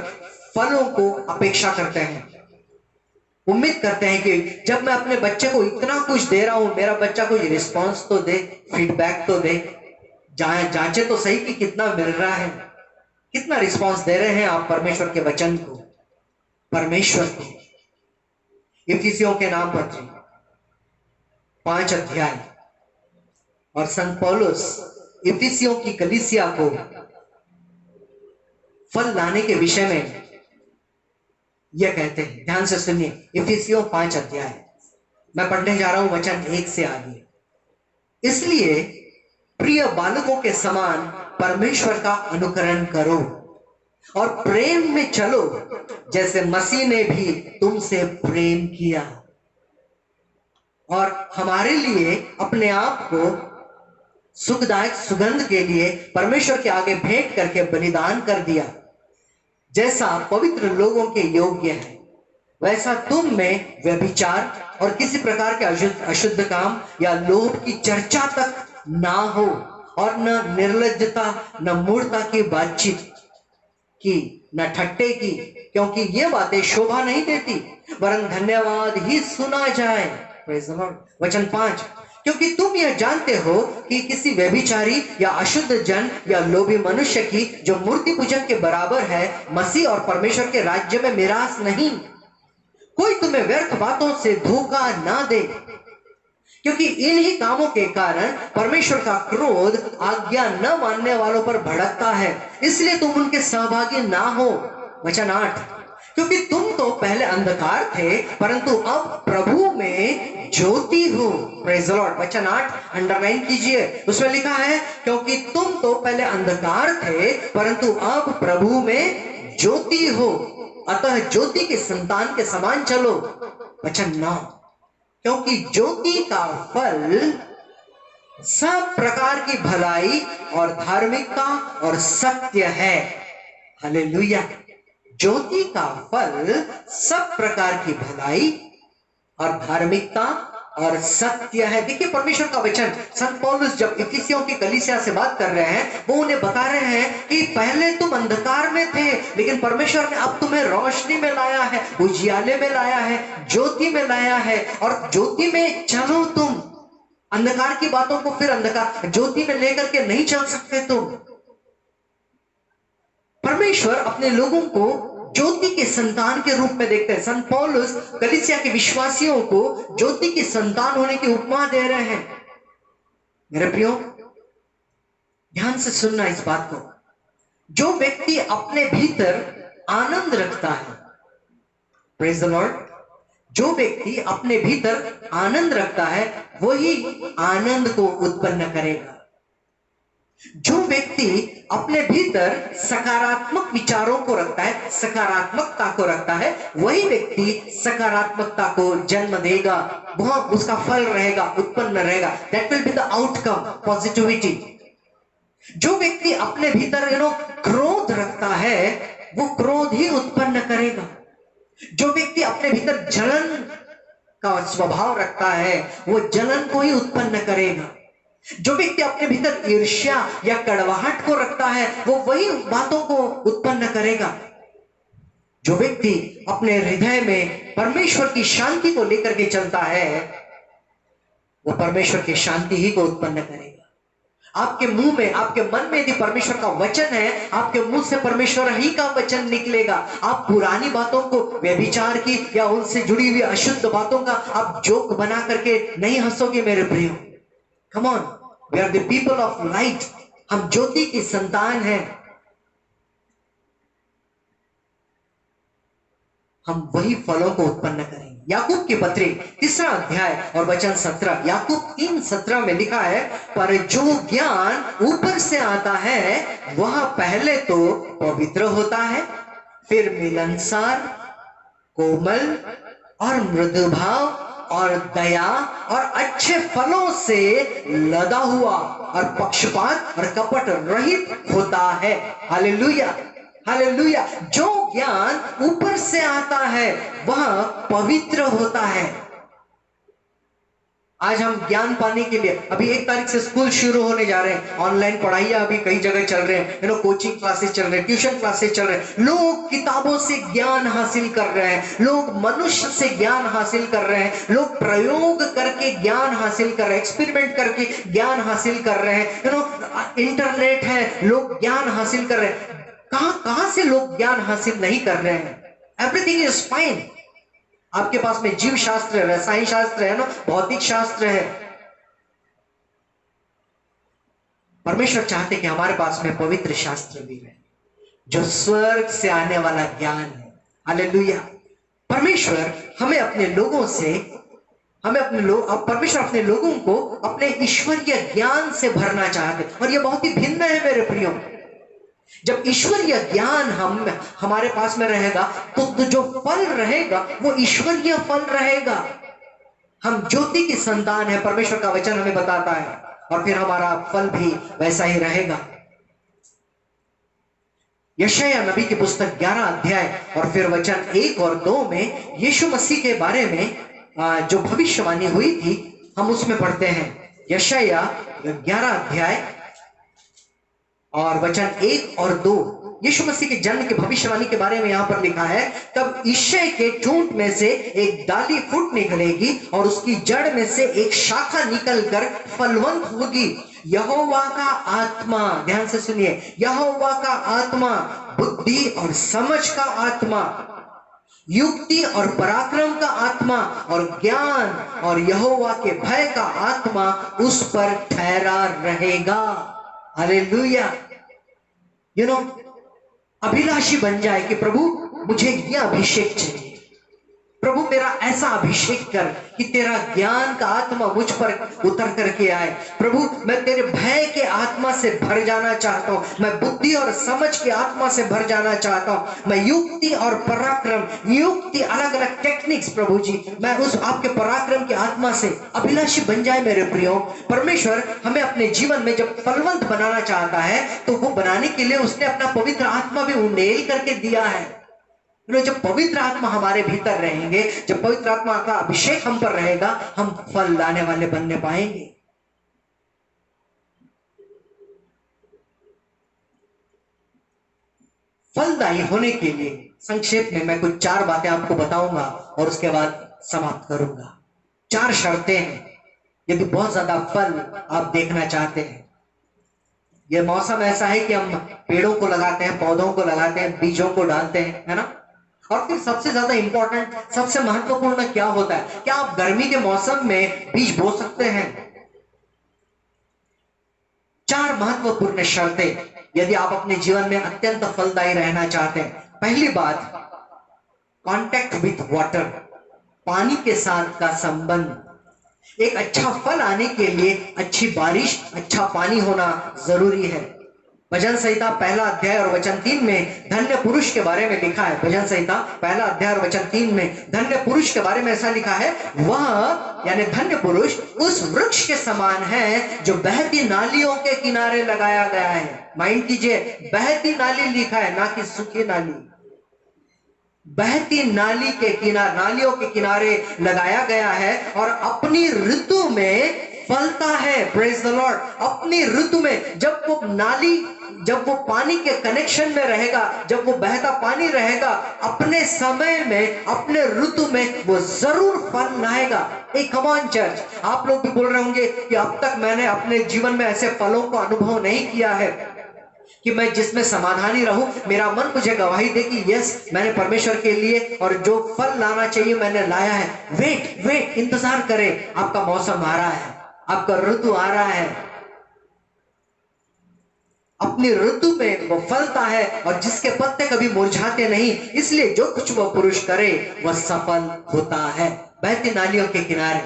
C: फलों को अपेक्षा करते हैं, उम्मीद करते हैं कि जब मैं अपने बच्चे को इतना कुछ दे रहा हूं, मेरा बच्चा कोई रिस्पॉन्स तो दे, फीडबैक तो दे, जांचे तो सही कि कितना मिल रहा है, कितना रिस्पॉन्स दे रहे हैं आप परमेश्वर के वचन को, परमेश्वर को। इफिसियों के नाम पत्री 5 अध्याय, और संत पौलुस इफिसियों की कलीसिया को फल लाने के विषय में यह कहते हैं। ध्यान से सुनिए, इफिसियों 5 अध्याय मैं पढ़ने जा रहा हूं वचन 1 से आगे। इसलिए प्रिय बालकों के समान परमेश्वर का अनुकरण करो और प्रेम में चलो, जैसे मसीह ने भी तुमसे प्रेम किया और हमारे लिए अपने आप को सुखदायक सुगंध के लिए परमेश्वर के आगे भेंट करके बलिदान कर दिया। जैसा पवित्र लोगों के योग्य है, वैसा तुम में व्यभिचार और किसी प्रकार के अशुद्ध काम या लोभ की चर्चा तक ना हो, और न निर्लज्जता, न मूर्खता की बातचीत की, न ठट्टे की, क्योंकि ये बातें शोभा नहीं देती, वरन धन्यवाद ही सुना जाए। Praise the Lord। वचन 5, क्योंकि तुम यह जानते हो कि किसी व्यभिचारी या अशुद्ध जन या लोभी मनुष्य की जो मूर्ति पूजन के बराबर है, मसीह और परमेश्वर के राज्य में मिरास नहीं। कोई तुम्हें व्यर्थ बातों से धोखा ना दे, क्योंकि इन्हीं कामों के कारण परमेश्वर का क्रोध आज्ञा न मानने वालों पर भड़कता है, इसलिए तुम उनके सहभागी ना हो। वचन 8, क्योंकि तुम तो पहले अंधकार थे, परंतु अब प्रभु में ज्योति हो। Praise the Lord. वचन 8 अंडरलाइन कीजिए, उसमें लिखा है, क्योंकि तुम तो पहले अंधकार थे, परंतु अब प्रभु में ज्योति हो, अतः ज्योति के संतान के समान चलो। वचन 9, क्योंकि ज्योति का फल सब प्रकार की भलाई और धार्मिकता और सत्य है। हालेलुया। ज्योति का फल सब प्रकार की भलाई और धार्मिकता और सत्य है। देखिए परमेश्वर का वचन, संत पौलुस जब इफिसियों की कलीसिया से बात कर रहे हैं, वो उन्हें बता रहे हैं कि पहले तुम अंधकार में थे, लेकिन परमेश्वर ने अब तुम्हें रोशनी में लाया है, उजियाले में लाया है, ज्योति में लाया है, और ज्योति में चलो तुम। अंधकार की बातों को फिर अंधकार ज्योति में लेकर के नहीं चल सकते तुम। परमेश्वर अपने लोगों को ज्योति के संतान के रूप में देखते हैं। संत पौलुस कलीसिया के विश्वासियों को ज्योति के संतान होने की उपमा दे रहे हैं। मेरे प्रियो, ध्यान से सुनना इस बात को। जो व्यक्ति अपने भीतर आनंद रखता है, प्रेज द लॉर्ड, जो व्यक्ति अपने भीतर आनंद रखता है वही आनंद को उत्पन्न करेगा। जो व्यक्ति अपने भीतर सकारात्मक विचारों को रखता है, सकारात्मकता को रखता है, वही व्यक्ति सकारात्मकता को जन्म देगा, वह उसका फल रहेगा, उत्पन्न रहेगा। That will be the outcome, positivity. जो व्यक्ति अपने भीतर क्रोध रखता है, वो क्रोध ही उत्पन्न करेगा। जो व्यक्ति अपने भीतर जलन का स्वभाव रखता है, वो जलन को ही उत्पन्न करेगा। जो व्यक्ति अपने भीतर ईर्ष्या या कड़वाहट को रखता है, वो वही बातों को उत्पन्न करेगा। जो व्यक्ति अपने हृदय में परमेश्वर की शांति को लेकर के चलता है, वो परमेश्वर की शांति ही को उत्पन्न करेगा। आपके मुंह में, आपके मन में यदि परमेश्वर का वचन है, आपके मुंह से परमेश्वर ही का वचन निकलेगा। आप पुरानी बातों को, व्यभिचार की या उनसे जुड़ी हुई अशुद्ध बातों का आप जोक बना करके नहीं हंसोगे मेरे प्रियो। Come on, we are the people of light. हम ज्योति की संतान हैं। हम वही फलों को उत्पन्न करेंगे। याकूब की पत्री 3 अध्याय और वचन 17, याकूब 3:17 में लिखा है, पर जो ज्ञान ऊपर से आता है वह पहले तो पवित्र होता है, फिर मिलनसार, कोमल और मृदु भाव और दया और अच्छे फलों से लदा हुआ और पक्षपात और कपट रहित होता है। Hallelujah, hallelujah. जो ज्ञान ऊपर से आता है वह पवित्र होता है। आज हम ज्ञान पाने के लिए, अभी 1 तारीख से स्कूल शुरू होने जा रहे हैं, ऑनलाइन पढ़ाइयां अभी कई जगह चल रहे हैं, कोचिंग क्लासेस चल रहे हैं, ट्यूशन क्लासेस चल रहे हैं। लोग किताबों से ज्ञान हासिल कर रहे हैं, लोग मनुष्य से ज्ञान हासिल कर रहे हैं, लोग प्रयोग करके ज्ञान हासिल कर रहे हैं, एक्सपेरिमेंट करके ज्ञान हासिल कर रहे हैं। इंटरनेट है, लोग ज्ञान हासिल कर रहे हैं। कहां से लोग ज्ञान हासिल नहीं कर रहे हैं? Everything is fine. आपके पास में जीव शास्त्र है, रसायन शास्त्र है, भौतिक शास्त्र है। परमेश्वर चाहते कि हमारे पास में पवित्र शास्त्र भी है, जो स्वर्ग से आने वाला ज्ञान है। हालेलुया। परमेश्वर हमें अपने लोगों से, परमेश्वर अपने लोगों को अपने ईश्वरीय ज्ञान से भरना चाहते, और यह बहुत ही भिन्न है मेरे प्रियो। जब ईश्वरीय ज्ञान हमारे पास में रहेगा तो जो फल रहेगा वो ईश्वरीय फल रहेगा। हम ज्योति की संतान है, परमेश्वर का वचन हमें बताता है। और फिर हमारा फल भी वैसा ही रहेगा। यशायाह नबी की पुस्तक 11 अध्याय और फिर वचन 1 और 2 में यीशु मसीह के बारे में जो भविष्यवाणी हुई थी हम उसमें पढ़ते हैं। यशायाह 11 अध्याय और वचन 1 और 2 यीशु मसीह के जन्म की भविष्यवाणी के बारे में यहां पर लिखा है, तब यिशै के चूंट में से एक डाली फूट निकलेगी और उसकी जड़ में से एक शाखा निकलकर फलवंत होगी। यहोवा का आत्मा, ध्यान से सुनिए, यहोवा का आत्मा बुद्धि और समझ का आत्मा, युक्ति और पराक्रम का आत्मा और ज्ञान और यहोवा के भय का आत्मा उस पर ठहरा रहेगा। हालेलुया। यू नो, अभिलाषी बन जाए कि प्रभु मुझे यह अभिषेक चाहिए, प्रभु मेरा ऐसा अभिषेक कर कि तेरा ज्ञान का आत्मा मुझ पर उतर करके आए। प्रभु मैं तेरे भय के आत्मा से भर जाना चाहता हूं, मैं बुद्धि और समझ की आत्मा से भर जाना चाहता हूं, मैं युक्ति और पराक्रम, युक्ति अलग अलग टेक्निक्स, प्रभु जी मैं उस आपके पराक्रम की आत्मा से अभिलाषी बन जाए। मेरे प्रियो, परमेश्वर हमें अपने जीवन में जब फलवंत बनाना चाहता है तो वो बनाने के लिए उसने अपना पवित्र आत्मा भी उंडेल करके दिया है। जब पवित्र आत्मा हमारे भीतर रहेंगे, जब पवित्र आत्मा का अभिषेक हम पर रहेगा, हम फल लाने वाले बनने पाएंगे। फलदायी होने के लिए संक्षेप में मैं कुछ 4 बातें आपको बताऊंगा और उसके बाद समाप्त करूंगा। 4 शर्तें हैं यदि बहुत ज्यादा फल आप देखना चाहते हैं। यह मौसम ऐसा है कि हम पेड़ों को लगाते हैं, पौधों को लगाते हैं, बीजों को डालते हैं, है ना। और फिर सबसे ज्यादा इंपॉर्टेंट, सबसे महत्वपूर्ण क्या होता है? क्या आप गर्मी के मौसम में बीज बो सकते हैं? 4 महत्वपूर्ण शर्तें यदि आप अपने जीवन में अत्यंत फलदायी रहना चाहते हैं। पहली बात, कांटेक्ट विथ वाटर, पानी के साथ का संबंध। एक अच्छा फल आने के लिए अच्छी बारिश, अच्छा पानी होना जरूरी है। भजन संहिता 1 अध्याय और वचन 3 में धन्य पुरुष के बारे में लिखा है। भजन संहिता 1 अध्याय और वचन 3 में धन्य पुरुष के बारे में ऐसा लिखा है, वह यानी धन्य पुरुष उस वृक्ष के समान है जो बहती नालियों के किनारे लगाया गया है। माइंड कीजिए, बहती नाली लिखा है, ना कि सूखी नाली। बहती नाली के किनारे, नालियों के किनारे लगाया गया है और अपनी ऋतु में फलता है। Praise the Lord. अपनी ऋतु में जब वो नाली, जब वो पानी के कनेक्शन में रहेगा, जब वो बहता पानी रहेगा, अपने समय में, अपने ऋतु में वो जरूर फल लाएगा। एक कम ऑन चर्च, आप लोग भी बोल रहे होंगे कि अब तक मैंने अपने जीवन में ऐसे फलों को अनुभव नहीं किया है कि मैं जिसमें समाधानी रहूं। मेरा मन मुझे गवाही दे कि यस, मैंने परमेश्वर के लिए और जो फल लाना चाहिए मैंने लाया है। वेट, इंतजार करें, आपका मौसम आ रहा है, आपका ऋतु आ रहा है। अपनी ऋतु में वो फलता है और जिसके पत्ते कभी मुरझाते नहीं, इसलिए जो कुछ वो पुरुष करे वह सफल होता है। बहती नालियों के किनारे,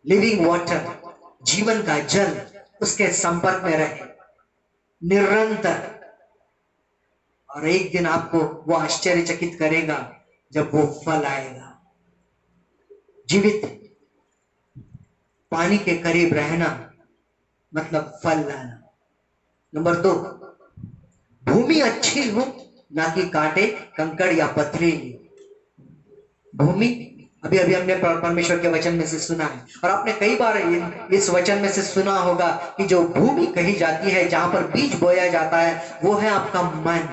C: लिविंग वाटर, जीवन का जल उसके संपर्क में रहे निरंतर, और एक दिन आपको वो आश्चर्यचकित करेगा जब वो फल आएगा। जीवित पानी के करीब रहना मतलब फल लाना। नंबर 2, भूमि अच्छी हो, ना कि कांटे, कंकड़ या पथरीली भूमि। अभी हमने परमेश्वर के वचन में से सुना है और आपने कई बार इस वचन में से सुना होगा कि जो भूमि कही जाती है, जहां पर बीज बोया जाता है, वो है आपका मन।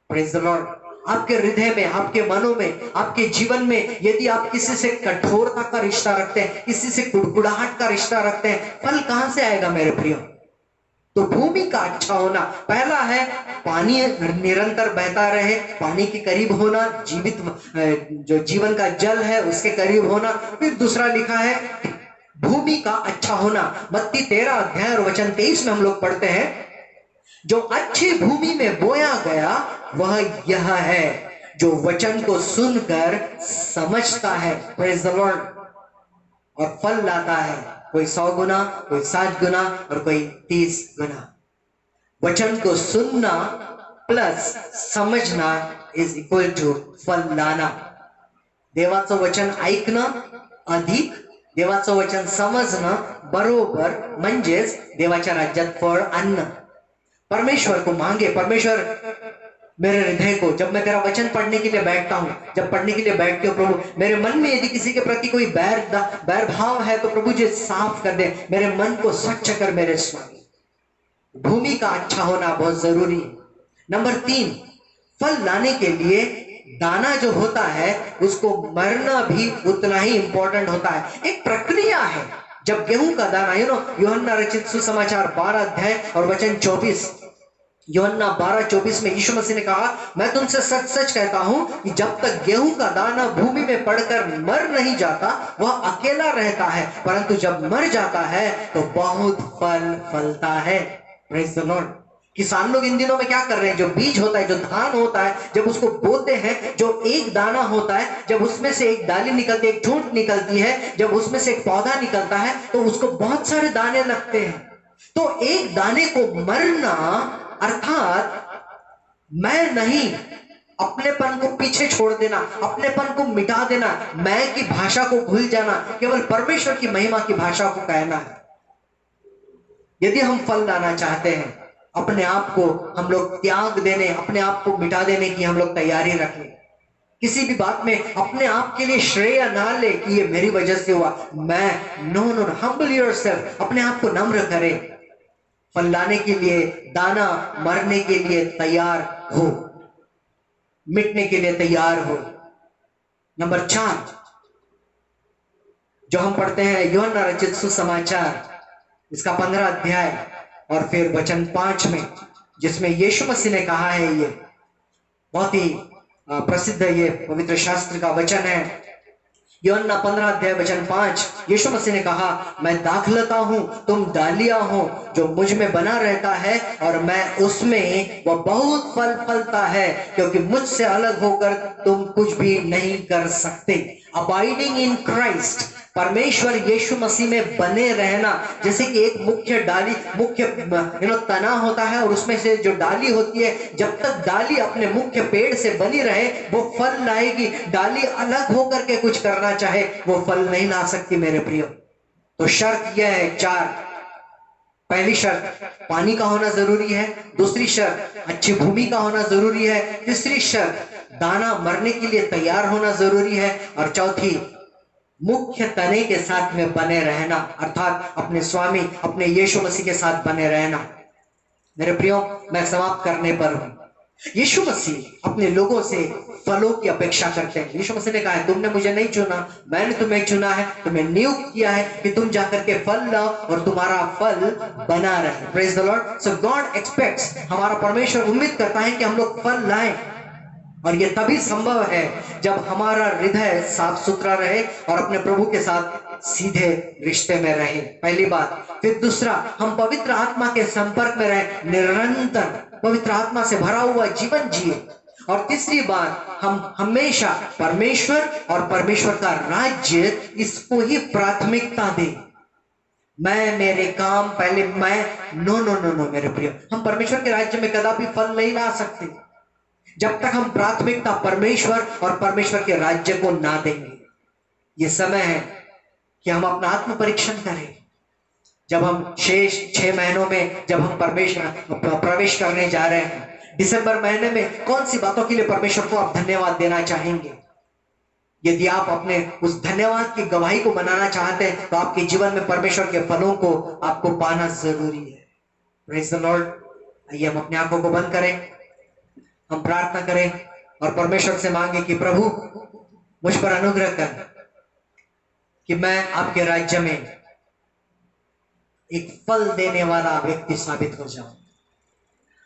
C: Praise the Lord. आपके हृदय में, आपके मनों में, आपके जीवन में यदि आप किसी से कठोरता का रिश्ता रखते हैं, किसी से कुड़कुड़ाहट का रिश्ता रखते हैं, फल कहां से आएगा मेरे प्रियो? तो भूमि का अच्छा होना। पहला है पानी निरंतर बहता रहे, पानी के करीब होना, जीवित जो जीवन का जल है उसके करीब होना। फिर दूसरा लिखा है भूमि का अच्छा होना। मत्ती 13 अध्याय और वचन 23 में हम लोग पढ़ते हैं, जो अच्छी भूमि में बोया गया वह यह है जो वचन को सुनकर समझता है, प्रेज द लॉर्ड, और फल लाता है। कोई 100 गुना, कोई 60 गुना और कोई 30 गुना। वचन को सुनना प्लस समझना इज इक्वल टू फल लाना। देवाचं वचन ऐकणं अधिक देवाचं वचन समजणं बरोबर म्हणजेच देवाच्या राज्यात फळ आणणं. परमेश्वर को मांगे. परमेश्वर मेरे हृदय को, जब मैं तेरा वचन पढ़ने के लिए बैठता हूँ, जब पढ़ने के लिए बैठते हो प्रभु, मेरे मन में यदि किसी के प्रति कोई बैर भाव है तो प्रभु जी साफ कर दे. मेरे मन को स्वच्छ कर मेरे स्वामी. भूमि का अच्छा होना बहुत जरूरी है. नंबर 3, फल लाने के लिए दाना जो होता है उसको मरना भी उतना ही इंपॉर्टेंट होता है. एक प्रक्रिया है. जब गेहूं का दाना, यूहन्ना रचित सुसमाचार 12 अध्याय और वचन 24, यूहन्ना 12:24 में यीशु मसीह ने कहा, मैं तुमसे सच सच कहता हूं कि जब तक गेहूं का दाना भूमि में पड़कर मर नहीं जाता वह अकेला रहता है, परंतु जब मर जाता है तो बहुत फल फलता है. Praise the Lord. किसान लोग इन दिनों में क्या कर रहे हैं? जो बीज होता है, जो धान होता है, जब उसको बोते हैं, जो एक दाना होता है, जब उसमें से एक डाली निकलती है, एक ठूंठ निकलती है, जब उसमें से एक पौधा निकलता है तो उसको बहुत सारे दाने लगते हैं. तो एक दाने को मरना अर्थात मैं नहीं, अपनेपन को पीछे छोड़ देना, अपनेपन को मिटा देना, मैं की भाषा को भूल जाना, केवल परमेश्वर की महिमा की भाषा को कहना है. यदि हम फल लाना चाहते हैं, अपने आप को हम लोग त्याग देने, अपने आप को मिटा देने की हम लोग तैयारी रखें. किसी भी बात में अपने आप के लिए श्रेय ना ले कि ये मेरी वजह से हुआ, मैं. No, humble yourself. अपने आप को नम्र करें. फल लाने के लिए, दाना मरने के लिए तैयार हो, मिटने के लिए तैयार हो. नंबर 4 जो हम पढ़ते हैं यूहन्ना रचित सुसमाचार, इसका 15 अध्याय और फिर वचन 5 में, जिसमें यीशु मसीह ने कहा है, ये बहुत ही प्रसिद्ध ये पवित्र शास्त्र का वचन है. यूहन्ना 15 अध्याय वचन 5, यीशु मसीह ने कहा, मैं दाखलता हूं, तुम डालियां हो. जो मुझ में बना रहता है और मैं उसमें, वह बहुत फल फलता है, क्योंकि मुझसे अलग होकर तुम कुछ भी नहीं कर सकते. अबाइडिंग इन क्राइस्ट, परमेश्वर यीशु मसीह में बने रहना. जैसे कि एक मुख्य डाली, मुख्य तना होता है और उसमें से जो डाली होती है, जब तक डाली अपने मुख्य पेड़ से बनी रहे वो फल लाएगी. डाली अलग होकर के कुछ करना चाहे वो फल नहीं ला सकती मेरे प्रियो. तो शर्त यह है 4. पहली शर्त पानी का होना जरूरी है. दूसरी शर्त अच्छी भूमि का होना जरूरी है. तीसरी शर्त दाना मरने के लिए तैयार होना जरूरी है. और चौथी मुख्य तने के साथ में बने रहना, अर्थात अपने स्वामी, अपने यीशु मसीह के साथ बने रहना. मेरे प्रियो, मैं समाप्त करने पर हूं. यीशु मसीह अपने लोगों से फलों की अपेक्षा करते हैं. यीशु मसीह ने कहा है, तुमने मुझे नहीं चुना, मैंने तुम्हें चुना है, तुम्हें नियुक्त किया है कि तुम जाकर के फल लाओ और तुम्हारा फल बना रहे. Praise the Lord. So God aspects, हमारा परमेश्वर उम्मीद करता है कि हम लोग फल लाएं. और ये तभी संभव है जब हमारा हृदय साफ सुथरा रहे और अपने प्रभु के साथ सीधे रिश्ते में रहे. पहली बात. फिर दूसरा, हम पवित्र आत्मा के संपर्क में रहे, निरंतर पवित्र आत्मा से भरा हुआ जीवन जिए. और तीसरी बात, हम हमेशा परमेश्वर और परमेश्वर का राज्य, इसको ही प्राथमिकता दें. मैं, मेरे काम पहले मैं, नो मेरे प्रिय, हम परमेश्वर के राज्य में कदापि फल नहीं ला सकते जब तक हम प्राथमिकता परमेश्वर और परमेश्वर के राज्य को ना देंगे. ये समय है कि हम अपना आत्म परीक्षण करें. जब हम शेष 6 महीनों में जब हम प्रवेश करने जा रहे हैं, दिसंबर महीने में कौन सी बातों के लिए परमेश्वर को आप धन्यवाद देना चाहेंगे? यदि आप अपने उस धन्यवाद की गवाही को बनाना चाहते हैं तो आपके जीवन में परमेश्वर के फलों को आपको पाना जरूरी है. Praise the Lord. आइए हम अपनी आंखों को बंद करें, हम प्रार्थना करें और परमेश्वर से मांगे कि प्रभु मुझ पर अनुग्रह कर कि मैं आपके राज्य में एक फल देने वाला व्यक्ति साबित हो जाऊं.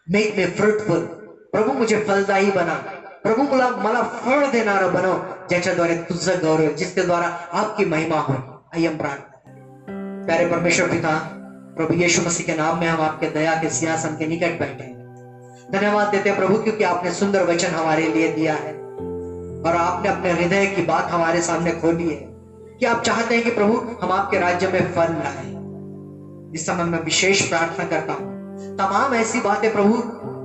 C: Make me fruitful. प्रभु मुझे फलदायी बना. प्रभु मला फळ देणारं बनव, ज्याच्याद्वारे तुझं गौरव, जिसके द्वारा आपकी महिमा हो. आइए हम प्रार्थना. प्यारे परमेश्वर पिता, प्रभु यीशु मसीह के नाम में हम आपके दया के सिंहासन के निकट बैठे हैं. धन्यवाद देते हैं प्रभु, क्योंकि आपने सुंदर वचन हमारे लिए दिया है और आपने अपने हृदय की बात हमारे सामने खोली है कि आप चाहते हैं कि प्रभु हम आपके राज्य में फल लाएं. इस समय मैं विशेष प्रार्थना करता हूं, तमाम ऐसी बातें प्रभु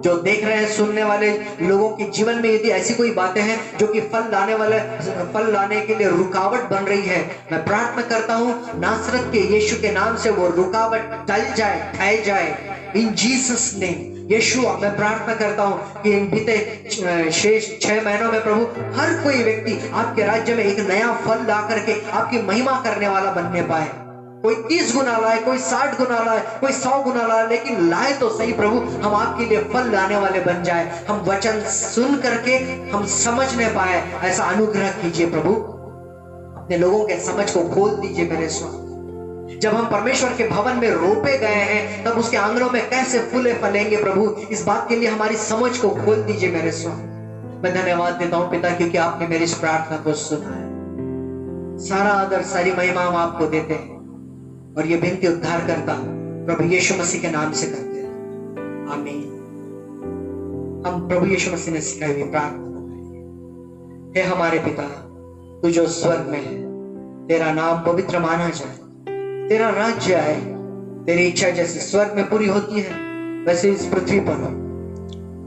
C: जो देख रहे हैं, सुनने वाले लोगों के जीवन में यदि ऐसी कोई बातें हैं जो कि फल लाने के लिए रुकावट बन रही है, मैं प्रार्थना करता हूं नासरत के यीशु के नाम से वो रुकावट टल जाए इन जीसस नेम। यीशु, मैं प्रार्थना करता हूं कि इन बीते शेष 6 महीनों में प्रभु हर कोई व्यक्ति आपके राज्य में एक नया फल ला करके आपकी महिमा करने वाला बनने पाए। कोई 30 गुना लाए, कोई 60 गुना लाए, कोई 100 गुना लाए, लेकिन लाए तो सही प्रभु, हम आपके लिए फल लाने वाले बन जाए। हम वचन सुन करके हम समझने पाए, ऐसा अनुग्रह कीजिए प्रभु। अपने लोगों के समझ को खोल दीजिए मेरे स्वामी। जब हम परमेश्वर के भवन में रोपे गए हैं, तब उसके आंगनों में कैसे फूले फलेंगे प्रभु, इस बात के लिए हमारी समझ को खोल दीजिए मेरे स्वामी। मैं धन्यवाद देता हूं पिता, क्योंकि आपने मेरी इस प्रार्थना को सुना है। सारा आदर, सारी महिमा हम आपको देते हैं और ये विनती उद्धार करता प्रभु यीशु मसीह के नाम से करते हैं, आमीन। हम प्रभु यीशु मसीह ने सिखाई हुई प्रार्थना करेंगे। हे हमारे पिता, तू जो स्वर्ग में है, तेरा नाम पवित्र माना जाए, तेरा राज्य आए, तेरी इच्छा जैसे स्वर्ग में पूरी होती है वैसे इस पृथ्वी पर हो।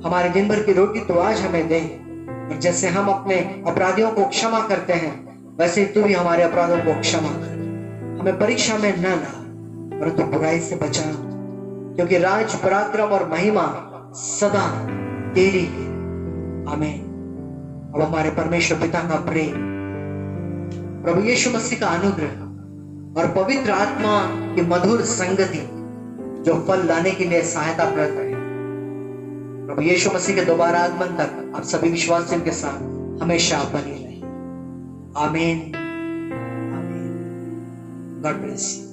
C: हमारे दिन भर की रोटी तो आज हमें दे, और जैसे हम अपने अपराधियों को क्षमा करते हैं वैसे तू भी हमारे अपराधों को क्षमा कर। हमें परीक्षा में न ला, परंतु बुराई से बचा, क्योंकि राज, पराक्रम और महिमा सदा तेरी है, आमीन। अब हमारे परमेश्वर पिता का प्रेम, प्रभु यीशु मसीह का अनुग्रह और पवित्र आत्मा की मधुर संगति जो फल लाने के लिए सहायता प्रदान करे, प्रभु यीशु मसीह के दोबारा आगमन तक आप सभी विश्वासियों के साथ हमेशा बनी रहे, आमीन। God bless you.